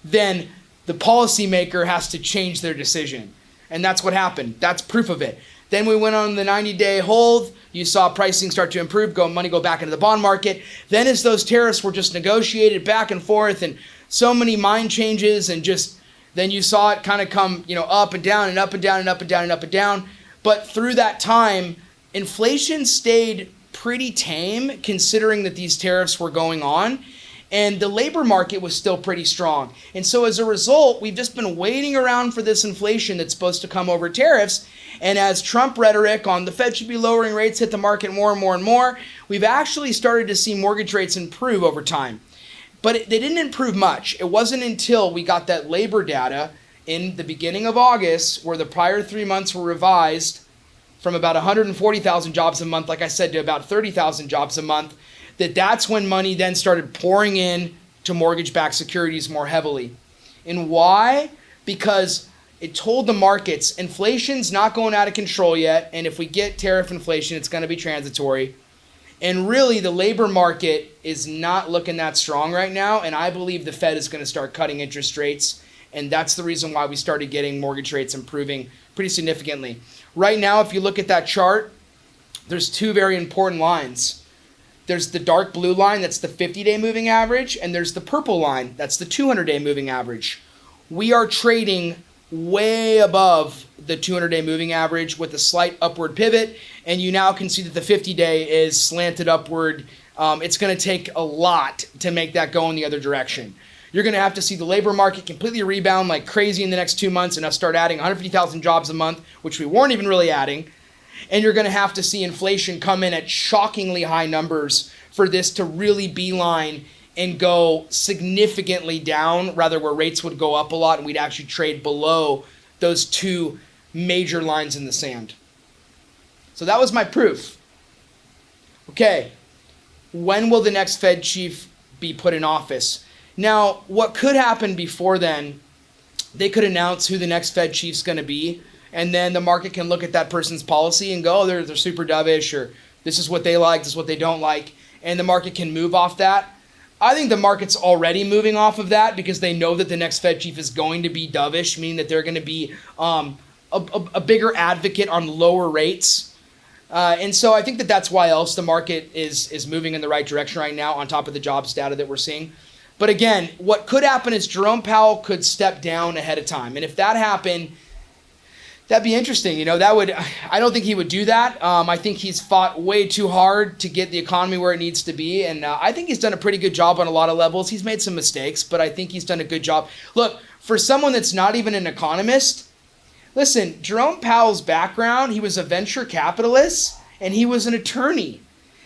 then the policymaker has to change their decision. And that's what happened. That's proof of it. Then we went on the 90-day hold. You saw pricing start to improve, money go back into the bond market. Then as those tariffs were just negotiated back and forth and so many mind changes and just then you saw it kind of come, up and down and up and down and up and down and up and down. But through that time, inflation stayed pretty tame considering that these tariffs were going on. And the labor market was still pretty strong. And so as a result, we've just been waiting around for this inflation that's supposed to come over tariffs. And as Trump rhetoric on the Fed should be lowering rates hit the market more and more and more, we've actually started to see mortgage rates improve over time. But they didn't improve much. It wasn't until we got that labor data in the beginning of August where the prior 3 months were revised from about 140,000 jobs a month, like I said, to about 30,000 jobs a month, that's when money then started pouring in to mortgage-backed securities more heavily. And why? Because it told the markets inflation's not going out of control yet, and if we get tariff inflation, it's going to be transitory. And really, the labor market is not looking that strong right now, and I believe the Fed is going to start cutting interest rates, and that's the reason why we started getting mortgage rates improving pretty significantly. Right now, if you look at that chart, there's two very important lines. There's the dark blue line, that's the 50-day moving average, and there's the purple line, that's the 200-day moving average. We are trading way above the 200-day moving average with a slight upward pivot, and you now can see that the 50-day is slanted upward. It's going to take a lot to make that go in the other direction. You're going to have to see the labor market completely rebound like crazy in the next 2 months and us start adding 150,000 jobs a month, which we weren't even really adding. And you're going to have to see inflation come in at shockingly high numbers for this to really beeline and go significantly down, rather where rates would go up a lot and we'd actually trade below those two major lines in the sand. So that was my proof. Okay, when will the next Fed chief be put in office? Now, what could happen before then they could announce who the next Fed chief's going to be, and then the market can look at that person's policy and go, oh, they're super dovish, or this is what they like, this is what they don't like, and the market can move off that. I think the market's already moving off of that because they know that the next Fed chief is going to be dovish, meaning that they're going to be a bigger advocate on lower rates. And so I think that that's why else the market is moving in the right direction right now on top of the jobs data that we're seeing. But again, what could happen is Jerome Powell could step down ahead of time. And if that happened, that'd be interesting. I don't think he would do that. I think he's fought way too hard to get the economy where it needs to be. And I think he's done a pretty good job on a lot of levels. He's made some mistakes, but I think he's done a good job. Look, for someone that's not even an economist, listen, Jerome Powell's background, he was a venture capitalist and he was an attorney.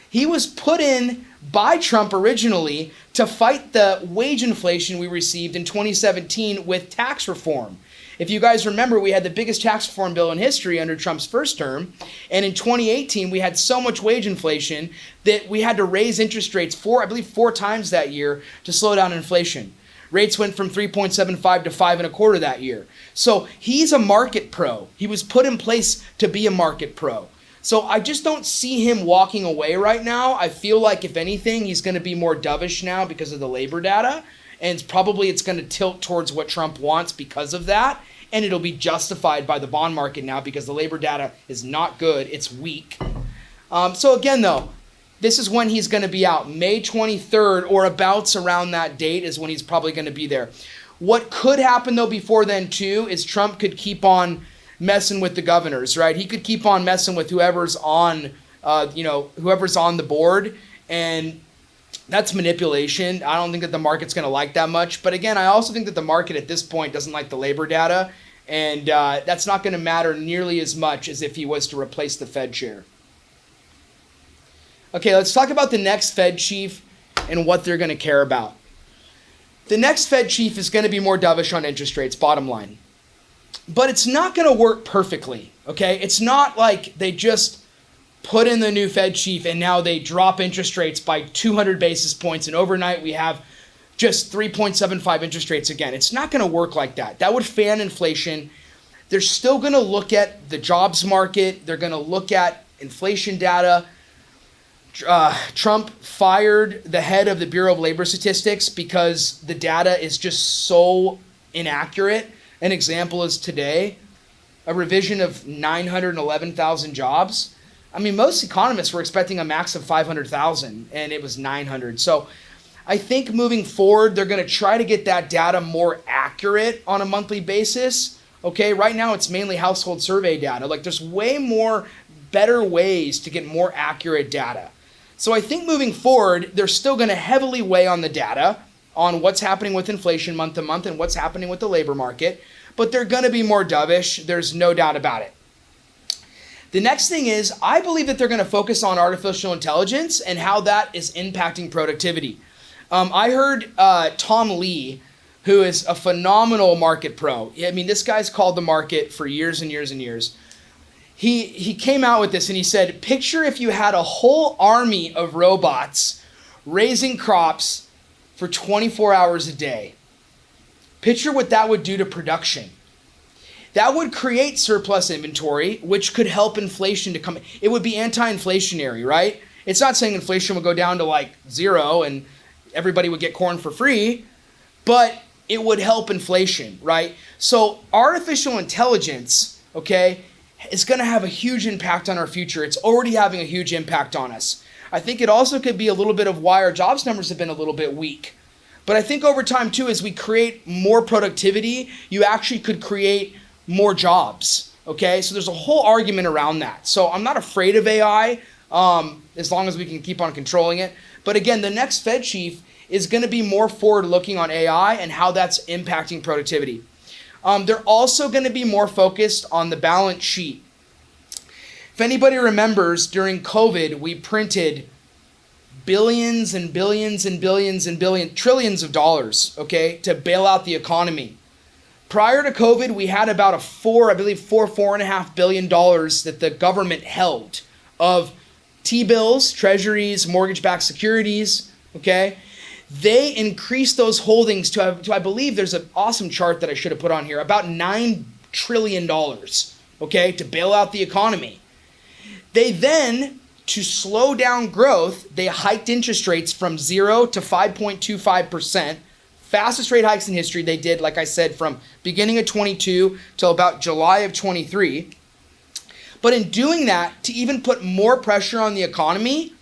He was put in by Trump originally to fight the wage inflation we received in 2017 with tax reform. If you guys remember, we had the biggest tax reform bill in history under Trump's first term. And in 2018, we had so much wage inflation that we had to raise interest rates four times that year to slow down inflation. Rates went from 3.75 to 5.25 that year. So he's a market pro. He was put in place to be a market pro. So I just don't see him walking away right now. I feel like if anything, he's going to be more dovish now because of the labor data. And it's going to tilt towards what Trump wants because of that. And it'll be justified by the bond market now because the labor data is not good. It's weak. So again, though, this is when he's going to be out. May 23rd or abouts around that date is when he's probably going to be there. What could happen, though, before then, too, is Trump could keep on messing with the governors, right? He could keep on messing with whoever's on the board. And that's manipulation. I don't think that the market's going to like that much. But again, I also think that the market at this point doesn't like the labor data. And that's not going to matter nearly as much as if he was to replace the Fed chair. Okay, let's talk about the next Fed chief and what they're going to care about. The next Fed chief is going to be more dovish on interest rates, bottom line. But it's not going to work perfectly, okay? It's not like they just put in the new Fed chief and now they drop interest rates by 200 basis points and overnight we have just 3.75 interest rates again. It's not going to work like that. That would fan inflation. They're still going to look at the jobs market. They're going to look at inflation data. Trump fired the head of the Bureau of Labor Statistics because the data is just so inaccurate. An example is today, a revision of 911,000 jobs. I mean, most economists were expecting a max of 500,000, and it was 900. So I think moving forward, they're going to try to get that data more accurate on a monthly basis. Okay, right now it's mainly household survey data. Like there's way more better ways to get more accurate data. So I think moving forward, they're still going to heavily weigh on the data, on what's happening with inflation month to month and what's happening with the labor market. But they're going to be more dovish. There's no doubt about it. The next thing is, I believe that they're going to focus on artificial intelligence and how that is impacting productivity. I heard Tom Lee, who is a phenomenal market pro. I mean, this guy's called the market for years and years and years. He came out with this and he said, picture if you had a whole army of robots raising crops for 24 hours a day. Picture what that would do to production. That would create surplus inventory, which could help inflation to come. It would be anti-inflationary, right? It's not saying inflation would go down to like zero and everybody would get corn for free, but it would help inflation, right? So artificial intelligence, okay, is going to have a huge impact on our future. It's already having a huge impact on us. I think it also could be a little bit of why our jobs numbers have been a little bit weak. But I think over time too, as we create more productivity, you actually could create more jobs, okay? So there's a whole argument around that. So I'm not afraid of AI as long as we can keep on controlling it. But again, the next Fed chief is going to be more forward-looking on AI and how that's impacting productivity. They're also going to be more focused on the balance sheet. If anybody remembers, during COVID, we printed billions and billions and billions and billions, trillions of dollars, okay, to bail out the economy. Prior to COVID, we had about $4.5 billion that the government held of T-bills, treasuries, mortgage-backed securities, okay? they increased those holdings to I believe there's an awesome chart that I should have put on here, about $9 trillion, okay, to bail out the economy. They then, to slow down growth, they hiked interest rates from 0 to 5.25%. Fastest rate hikes in history. They did, like I said, from beginning of 22 till about July of 23. But in doing that, to even put more pressure on the economy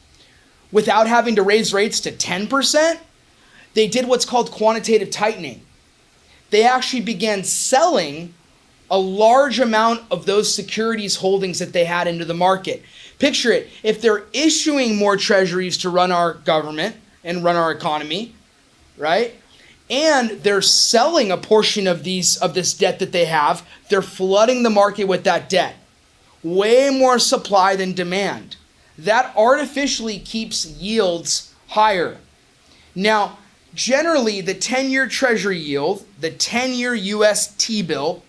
without having to raise rates to 10%, they did what's called quantitative tightening. They actually began selling a large amount of those securities holdings that they had into the market. Picture it, if they're issuing more treasuries to run our government and run our economy, right? And they're selling a portion of this debt that they have, they're flooding the market with that debt. Way more supply than demand. That artificially keeps yields higher. Now, generally, the 10-year Treasury yield, the 10-year US T-bill,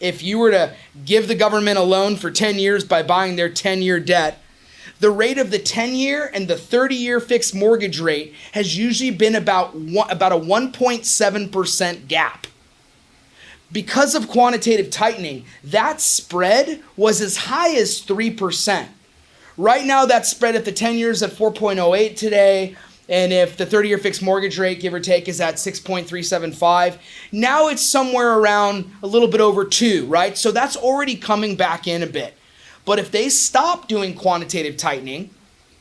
if you were to give the government a loan for 10 years by buying their 10-year debt, the rate of the 10-year and the 30-year fixed mortgage rate has usually been about a 1.7% gap. Because of quantitative tightening, that spread was as high as 3%. Right now, that spread at the 10 years at 4.08 today, and if the 30-year fixed mortgage rate, give or take, is at 6.375, now it's somewhere around a little bit over 2, right? So that's already coming back in a bit. But if they stop doing quantitative tightening,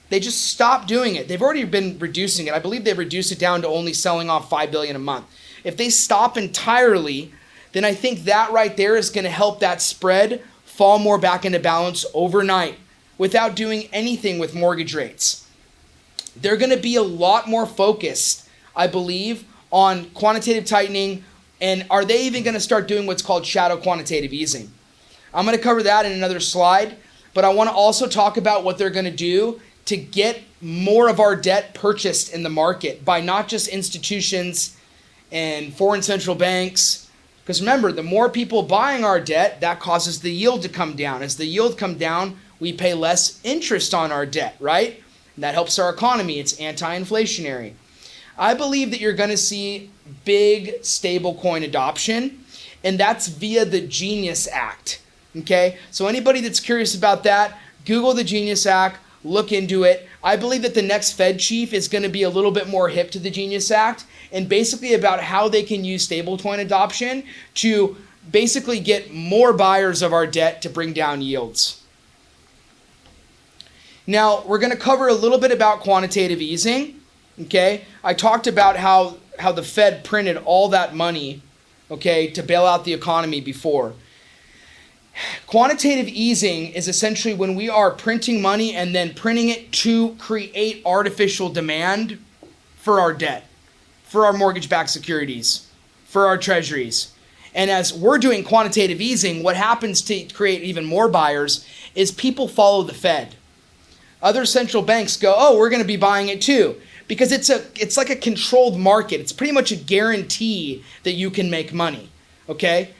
they just stop doing it. They've already been reducing it. I believe they've reduced it down to only selling off $5 billion a month. If they stop entirely, then I think that right there is going to help that spread fall more back into balance overnight without doing anything with mortgage rates. They're going to be a lot more focused, I believe, on quantitative tightening, and are they even going to start doing what's called shadow quantitative easing? I'm going to cover that in another slide, but I want to also talk about what they're going to do to get more of our debt purchased in the market by not just institutions and foreign central banks. Because remember, the more people buying our debt, that causes the yield to come down. As the yield comes down, we pay less interest on our debt, right? And that helps our economy. It's anti-inflationary. I believe that you're going to see big stablecoin adoption, and that's via the Genius Act. Okay, so anybody that's curious about that, Google the Genius Act, look into it. I believe that the next Fed chief is going to be a little bit more hip to the Genius Act and basically about how they can use stablecoin adoption to basically get more buyers of our debt to bring down yields. Now, we're going to cover a little bit about quantitative easing. Okay, I talked about how the Fed printed all that money, okay, to bail out the economy before. Quantitative easing is essentially when we are printing money and then printing it to create artificial demand for our debt, for our mortgage-backed securities, for our treasuries. And as we're doing quantitative easing, what happens to create even more buyers is people follow the Fed. Other central banks go, oh, we're going to be buying it too. Because it's like a controlled market. It's pretty much a guarantee that you can make money, okay?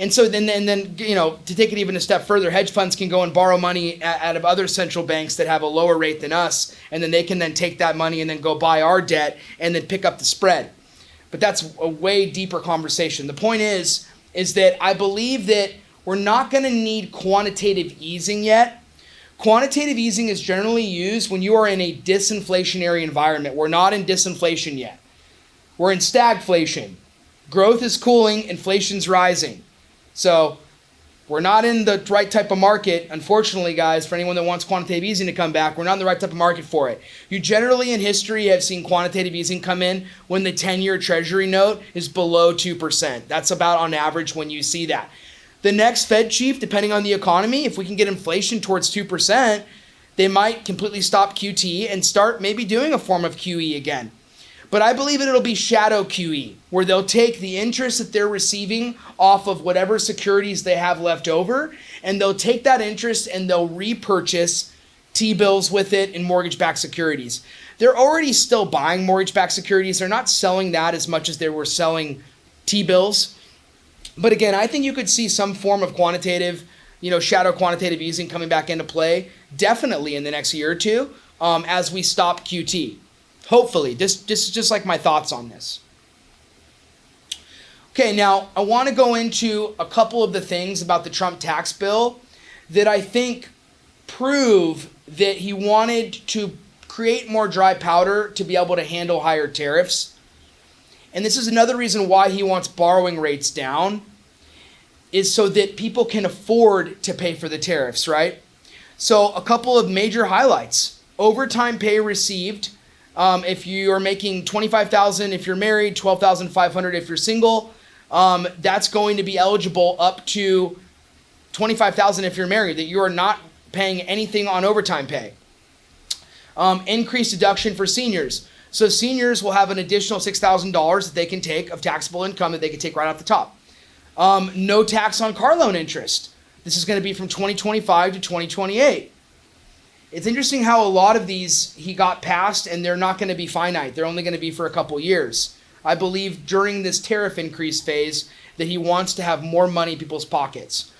And so then, you know, to take it even a step further, hedge funds can go and borrow money out of other central banks that have a lower rate than us, and then they can then take that money and then go buy our debt and then pick up the spread. But that's a way deeper conversation. The point is that I believe that we're not going to need quantitative easing yet. Quantitative easing is generally used when you are in a disinflationary environment. We're not in disinflation yet. We're in stagflation. Growth is cooling, inflation's rising. So we're not in the right type of market. Unfortunately, guys, for anyone that wants quantitative easing to come back, we're not in the right type of market for it. You generally in history have seen quantitative easing come in when the 10-year Treasury note is below 2%. That's about on average when you see that. The next Fed chief, depending on the economy, if we can get inflation towards 2%, they might completely stop QT and start maybe doing a form of QE again. But I believe it'll be shadow QE, where they'll take the interest that they're receiving off of whatever securities they have left over, and they'll take that interest and they'll repurchase T-bills with it in mortgage-backed securities. They're already still buying mortgage-backed securities. They're not selling that as much as they were selling T-bills. But again, I think you could see some form of quantitative, shadow quantitative easing coming back into play, definitely in the next year or two, as we stop QT. Hopefully. This is just like my thoughts on this. Okay, now I want to go into a couple of the things about the Trump tax bill that I think prove that he wanted to create more dry powder to be able to handle higher tariffs. And this is another reason why he wants borrowing rates down, is so that people can afford to pay for the tariffs, right? So a couple of major highlights. Overtime pay received. If you are making $25,000 if you're married, $12,500 if you're single, that's going to be eligible up to $25,000 if you're married, that you are not paying anything on overtime pay. Increased deduction for seniors. So seniors will have an additional $6,000 that they can take of taxable income that they can take right off the top. No tax on car loan interest. This is going to be from 2025 to 2028. It's interesting how a lot of these he got passed and they're not going to be finite. They're only going to be for a couple years. I believe during this tariff increase phase that he wants to have more money in people's pockets.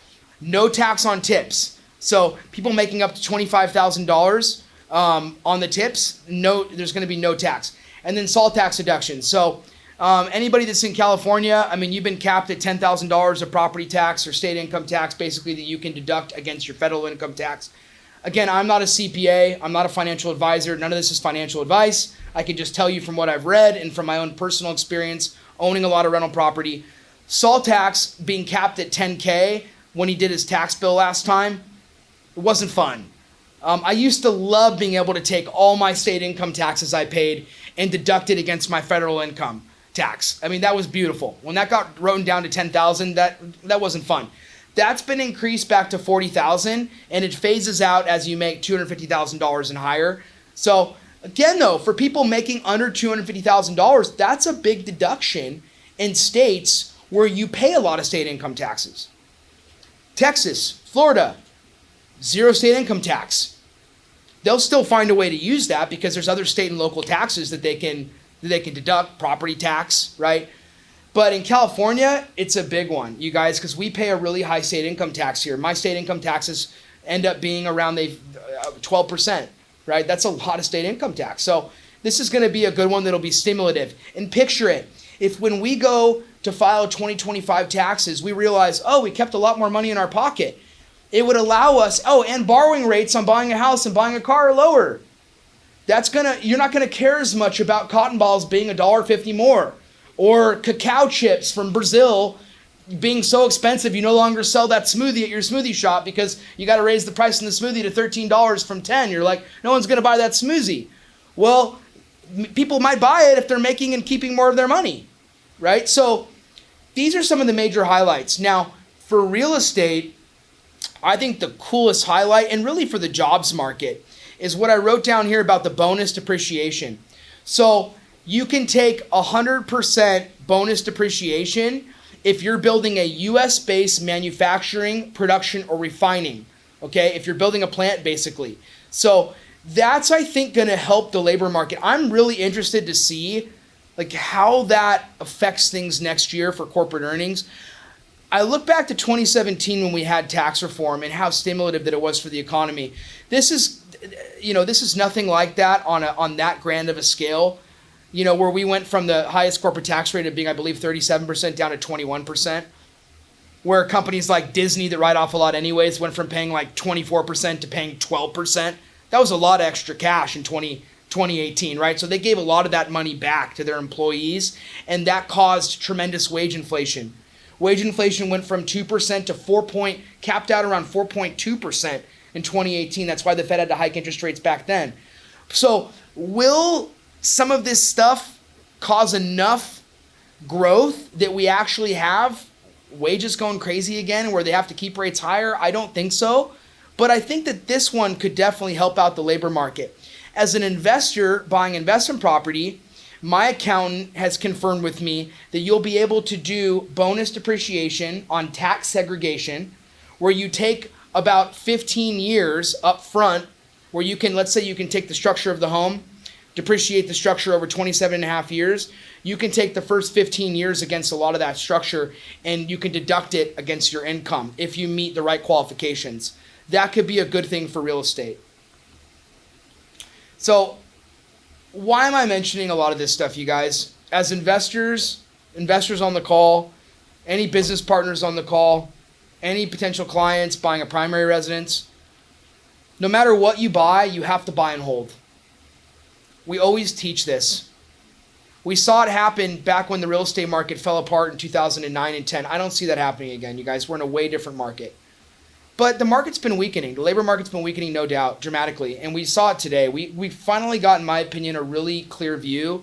No tax on tips. So people making up to $25,000 on the tips, there's going to be no tax. And then salt tax deduction. So anybody that's in California, I mean, you've been capped at $10,000 of property tax or state income tax, basically, that you can deduct against your federal income tax. Again, I'm not a CPA. I'm not a financial advisor. None of this is financial advice. I can just tell you from what I've read and from my own personal experience owning a lot of rental property. Salt tax being capped at $10K when he did his tax bill last time, it wasn't fun. I used to love being able to take all my state income taxes I paid and deduct it against my federal income tax. I mean, that was beautiful. When that got written down to $10,000, that wasn't fun. That's been increased back to $40,000, and it phases out as you make $250,000 and higher. So again, though, for people making under $250,000, that's a big deduction in states where you pay a lot of state income taxes. Texas, Florida, zero state income tax. They'll still find a way to use that because there's other state and local taxes that they can deduct, property tax, right? But in California, it's a big one, you guys, because we pay a really high state income tax here. My state income taxes end up being around 12%, right? That's a lot of state income tax. So this is going to be a good one that'll be stimulative. And picture it. If when we go to file 2025 taxes, we realize, we kept a lot more money in our pocket, it would allow us, and borrowing rates on buying a house and buying a car are lower. You're not going to care as much about cotton balls being $1.50 more. Or cacao chips from Brazil being so expensive you no longer sell that smoothie at your smoothie shop because you got to raise the price in the smoothie to $13 from $10. You're like, no one's going to buy that smoothie. Well, people might buy it if they're making and keeping more of their money, right? So these are some of the major highlights. Now, for real estate, I think the coolest highlight, and really for the jobs market, is what I wrote down here about the bonus depreciation. So you can take 100% bonus depreciation if you're building a US-based manufacturing, production, or refining, okay? If you're building a plant, basically. So that's, I think, going to help the labor market. I'm really interested to see how that affects things next year for corporate earnings. I look back to 2017 when we had tax reform and how stimulative that it was for the economy. This is nothing like that on that grand of a scale. Where we went from the highest corporate tax rate of being, I believe, 37% down to 21%, where companies like Disney that write off a lot anyways went from paying like 24% to paying 12%. That was a lot of extra cash in 2018, right? So they gave a lot of that money back to their employees, and that caused tremendous wage inflation. Wage inflation went from 2% to capped out around 4.2% in 2018. That's why the Fed had to hike interest rates back then. So will some of this stuff cause enough growth that we actually have wages going crazy again where they have to keep rates higher? I don't think so. But I think that this one could definitely help out the labor market. As an investor buying investment property, my accountant has confirmed with me that you'll be able to do bonus depreciation on tax segregation, where you take about 15 years up front, where you can, let's say you can take the structure of the home, depreciate the structure over 27 and a half years. You can take the first 15 years against a lot of that structure and you can deduct it against your income if you meet the right qualifications. That could be a good thing for real estate. So why am I mentioning a lot of this stuff, you guys? As investors on the call, any business partners on the call, any potential clients buying a primary residence, no matter what you buy, you have to buy and hold. We always teach this. We saw it happen back when the real estate market fell apart in 2009 and 10. I don't see that happening again, you guys. We're in a way different market. But the market's been weakening. The labor market's been weakening, no doubt, dramatically. And we saw it today. We finally got, in my opinion, a really clear view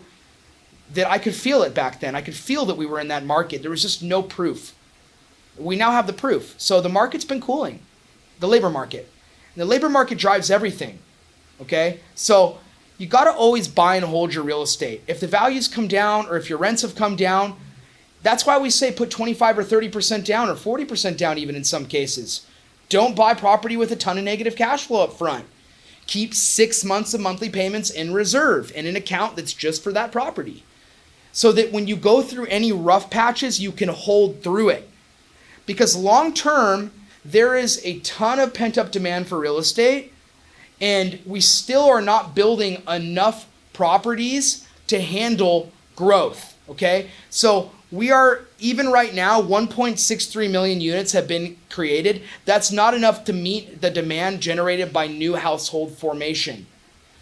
that I could feel it back then. I could feel that we were in that market. There was just no proof. We now have the proof. So the market's been cooling, the labor market. And the labor market drives everything, okay? So you got to always buy and hold your real estate. If the values come down or if your rents have come down, that's why we say put 25 or 30% down or 40% down even in some cases. Don't buy property with a ton of negative cash flow up front. Keep 6 months of monthly payments in reserve in an account that's just for that property, so that when you go through any rough patches, you can hold through it. Because long term, there is a ton of pent-up demand for real estate, and we still are not building enough properties to handle growth, okay? So we are, even right now, 1.63 million units have been created. That's not enough to meet the demand generated by new household formation.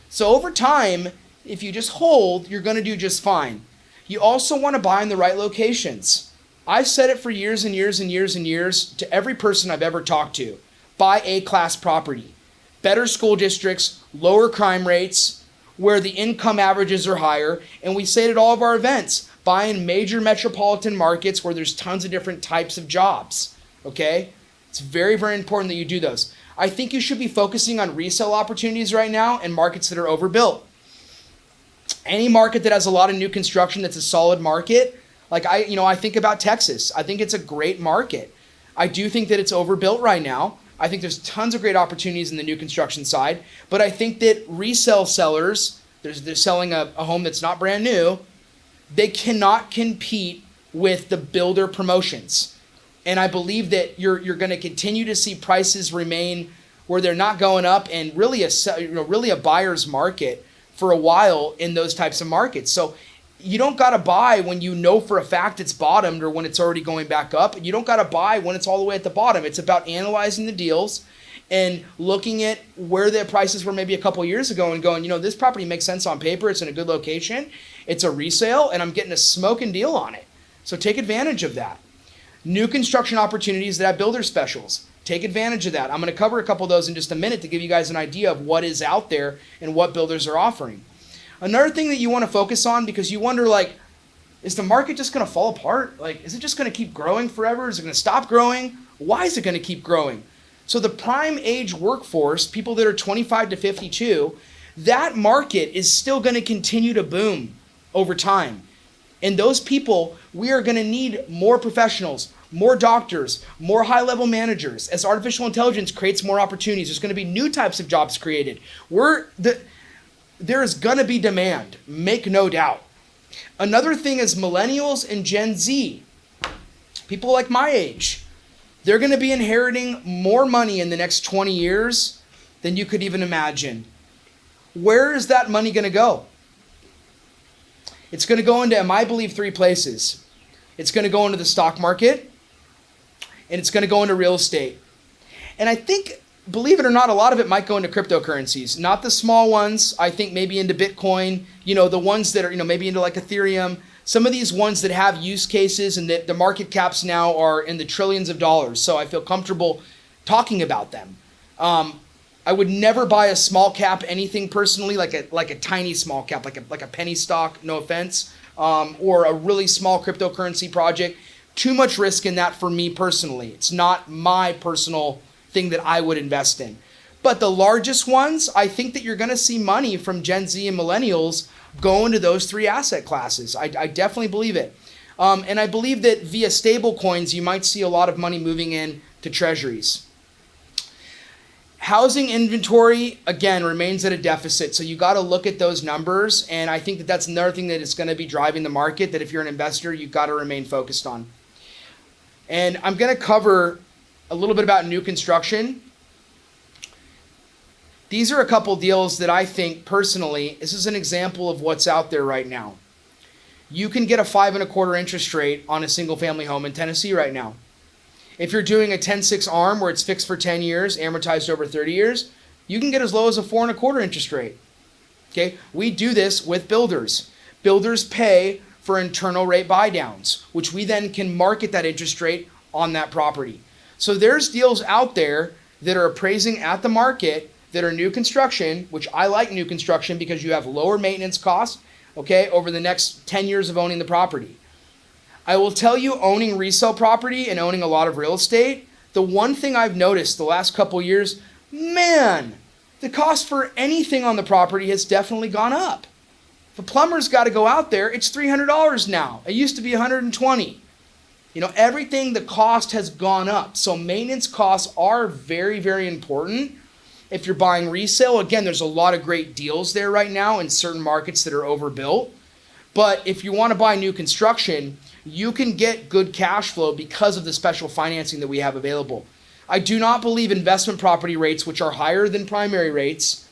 So over time, if you just hold, you're going to do just fine. You also want to buy in the right locations. I've said it for years and years and years and years to every person I've ever talked to. Buy A-class property. Better school districts, lower crime rates, where the income averages are higher. And we say it at all of our events. Buy in major metropolitan markets where there's tons of different types of jobs, okay? It's very, very important that you do those. I think you should be focusing on resale opportunities right now and markets that are overbuilt. Any market that has a lot of new construction that's a solid market, like I think about Texas. I think it's a great market. I do think that it's overbuilt right now. I think there's tons of great opportunities in the new construction side, but I think that resale sellers, they're selling a home that's not brand new, they cannot compete with the builder promotions. And I believe that you're going to continue to see prices remain where they're not going up, and really a buyer's market for a while in those types of markets. So you don't got to buy when you know for a fact it's bottomed or when it's already going back up. You don't got to buy when it's all the way at the bottom. It's about analyzing the deals and looking at where the prices were maybe a couple years ago and going, this property makes sense on paper. It's in a good location. It's a resale, and I'm getting a smoking deal on it. So take advantage of that. New construction opportunities that have builder specials. Take advantage of that. I'm going to cover a couple of those in just a minute to give you guys an idea of what is out there and what builders are offering. Another thing that you want to focus on, because you wonder, is the market just going to fall apart? Is it just going to keep growing forever? Is it going to stop growing? Why is it going to keep growing? So the prime age workforce, people that are 25 to 52, that market is still going to continue to boom over time. And those people, we are going to need more professionals, more doctors, more high-level managers. As artificial intelligence creates more opportunities, there's going to be new types of jobs created. There is going to be demand, make no doubt. Another thing is millennials and Gen Z, people like my age, they're going to be inheriting more money in the next 20 years than you could even imagine. Where is that money going to go? It's going to go into, I believe, 3 places. It's going to go into the stock market, and it's going to go into real estate. And I think, believe it or not, a lot of it might go into cryptocurrencies. Not the small ones. I think maybe into Bitcoin, the ones that are, maybe into like Ethereum. Some of these ones that have use cases and that the market caps now are in the trillions of dollars. So I feel comfortable talking about them. I would never buy a small cap anything personally, like a tiny small cap, like a penny stock, no offense, or a really small cryptocurrency project. Too much risk in that for me personally. It's not my personal thing that I would invest in. But the largest ones, I think that you're going to see money from Gen Z and millennials go into those 3 asset classes. I definitely believe it. And I believe that via stable coins, you might see a lot of money moving in to treasuries. Housing inventory, again, remains at a deficit. So you got to look at those numbers. And I think that that's another thing that is going to be driving the market that if you're an investor, you've got to remain focused on. And I'm going to cover a little bit about new construction. These are a couple deals that I think personally, this is an example of what's out there right now. You can get a 5.25% interest rate on a single family home in Tennessee right now. If you're doing a 10-6 ARM where it's fixed for 10 years, amortized over 30 years, you can get as low as a 4.25% interest rate. Okay, we do this with builders. Builders pay for internal rate buy downs, which we then can market that interest rate on that property. So there's deals out there that are appraising at the market that are new construction, which I like new construction because you have lower maintenance costs, okay, over the next 10 years of owning the property. I will tell you, owning resale property and owning a lot of real estate, the one thing I've noticed the last couple years, man, the cost for anything on the property has definitely gone up. If a plumber's got to go out there, it's $300 now. It used to be $120. You know, everything, the cost has gone up. So maintenance costs are very, very important. If you're buying resale, again, there's a lot of great deals there right now in certain markets that are overbuilt. But if you want to buy new construction, you can get good cash flow because of the special financing that we have available. I do not believe investment property rates, which are higher than primary rates,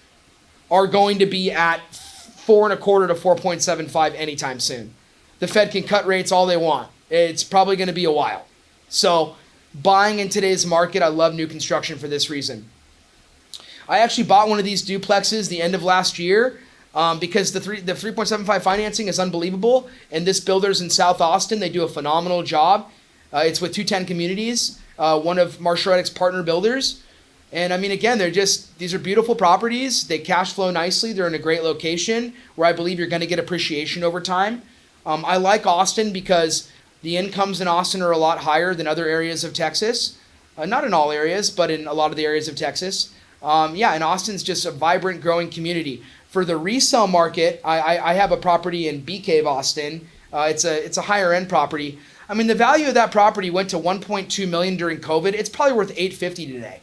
are going to be at 4.25% to 4.75 anytime soon. The Fed can cut rates all they want. It's probably going to be a while. So buying in today's market, I love new construction for this reason. I actually bought one of these duplexes the end of last year because the 3.75 financing is unbelievable. And this builder's in South Austin. They do a phenomenal job. It's with 210 Communities, one of Marshall Reddick's partner builders. And I mean, again, these are beautiful properties. They cash flow nicely. They're in a great location where I believe you're going to get appreciation over time. I like Austin because the incomes in Austin are a lot higher than other areas of Texas. Not in all areas, but in a lot of the areas of Texas. And Austin's just a vibrant, growing community. For the resale market, I have a property in Bee Cave, Austin. It's a higher end property. I mean, the value of that property went to $1.2 million during COVID. It's probably worth $850 today.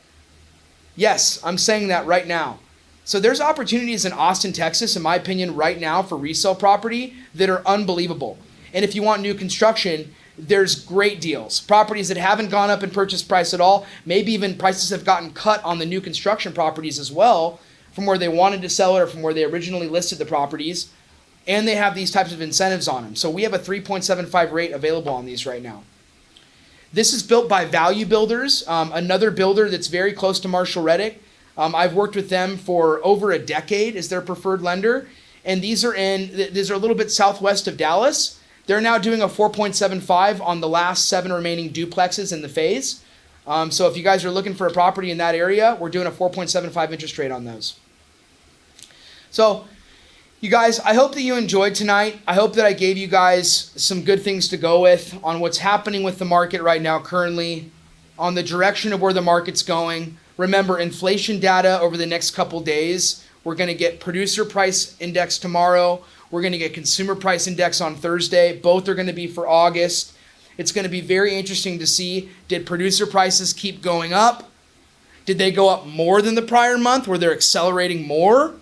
Yes, I'm saying that right now. So there's opportunities in Austin, Texas, in my opinion, right now for resale property that are unbelievable. And if you want new construction, there's great deals. Properties that haven't gone up in purchase price at all. Maybe even prices have gotten cut on the new construction properties as well from where they wanted to sell it or from where they originally listed the properties. And they have these types of incentives on them. So we have a 3.75 rate available on these right now. This is built by Value Builders, another builder that's very close to Marshall Reddick. I've worked with them for over a decade as their preferred lender. And these are a little bit southwest of Dallas. They're now doing a 4.75 on the last 7 remaining duplexes in the phase. So if you guys are looking for a property in that area, we're doing a 4.75 interest rate on those. So you guys, I hope that you enjoyed tonight. I hope that I gave you guys some good things to go with on what's happening with the market right now currently, on the direction of where the market's going. Remember, inflation data over the next couple days. We're going to get producer price index tomorrow. We're going to get consumer price index on Thursday. Both are going to be for August. It's going to be very interesting to see, did producer prices keep going up? Did they go up more than the prior month where they're accelerating more?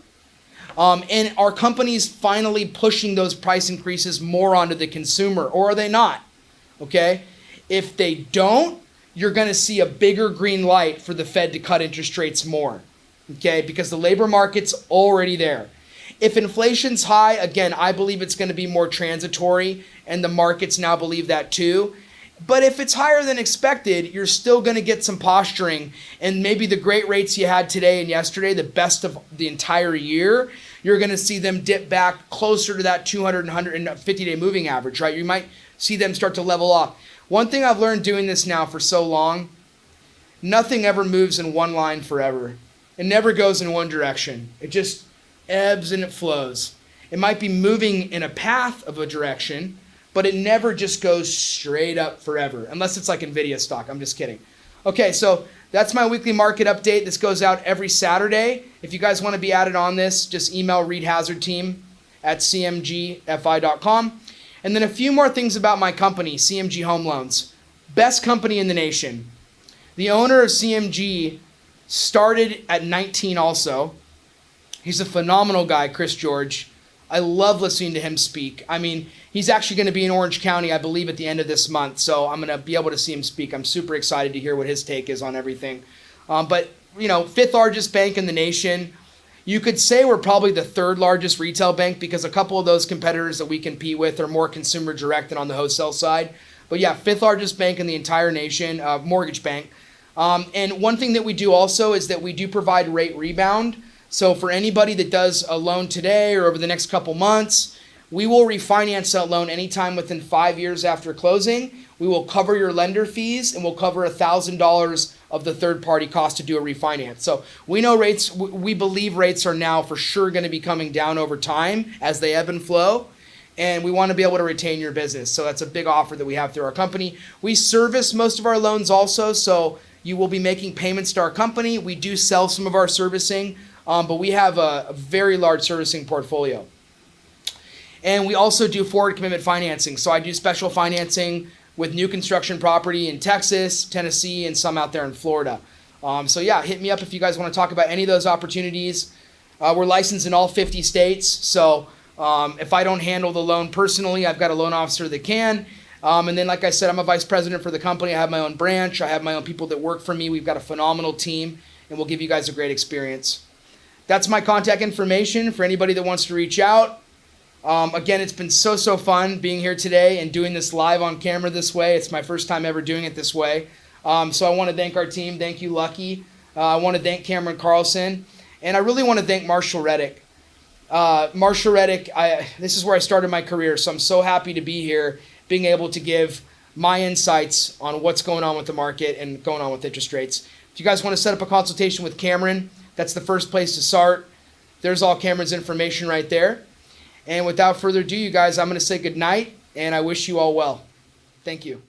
And are companies finally pushing those price increases more onto the consumer, or are they not? Okay? If they don't, you're going to see a bigger green light for the Fed to cut interest rates more. Okay? Because the labor market's already there. If inflation's high, again, I believe it's going to be more transitory, and the markets now believe that too. But if it's higher than expected, you're still going to get some posturing, and maybe the great rates you had today and yesterday, the best of the entire year, you're going to see them dip back closer to that 200 and 150-day moving average, right? You might see them start to level off. One thing I've learned doing this now for so long, nothing ever moves in one line forever. It never goes in one direction. It just ebbs and it flows. It might be moving in a path of a direction, but it never just goes straight up forever, unless it's like NVIDIA stock. I'm just kidding. Okay, so that's my weekly market update. This goes out every Saturday. If you guys want to be added on this, just email reedhazardteam@cmgfi.com. And then a few more things about my company, CMG Home Loans. Best company in the nation. The owner of CMG started at 19 also. He's a phenomenal guy, Chris George. I love listening to him speak. I mean, he's actually going to be in Orange County, I believe, at the end of this month. So I'm going to be able to see him speak. I'm super excited to hear what his take is on everything. But, you know, 5th largest bank in the nation. You could say we're probably the third largest retail bank because a couple of those competitors that we compete with are more consumer direct than on the wholesale side. But yeah, fifth largest bank in the entire nation, mortgage bank. And one thing that we do also is that we do provide rate rebound. So for anybody that does a loan today or over the next couple months, we will refinance that loan anytime within 5 years after closing. We will cover your lender fees and we'll cover $1,000 of the third party cost to do a refinance. So we know rates, we believe rates are now for sure going to be coming down over time as they ebb and flow. And we want to be able to retain your business. So that's a big offer that we have through our company. We service most of our loans also. So you will be making payments to our company. We do sell some of our servicing, but we have a very large servicing portfolio. And we also do forward commitment financing. So I do special financing with new construction property in Texas, Tennessee, and some out there in Florida. So yeah, hit me up if you guys want to talk about any of those opportunities. We're licensed in all 50 states. So if I don't handle the loan personally, I've got a loan officer that can. And then, like I said, I'm a vice president for the company. I have my own branch. I have my own people that work for me. We've got a phenomenal team, and we'll give you guys a great experience. That's my contact information for anybody that wants to reach out. Again, it's been so fun being here today and doing this live on camera this way. It's my first time ever doing it this way. So I want to thank our team. Thank you, Lucky. I want to thank Cameron Carlson. And I really want to thank Marshall Reddick. Marshall Reddick, this is where I started my career, so I'm so happy to be here, being able to give my insights on what's going on with the market and going on with interest rates. If you guys want to set up a consultation with Cameron, that's the first place to start. There's all Cameron's information right there. And without further ado, you guys, I'm going to say good night, and I wish you all well. Thank you.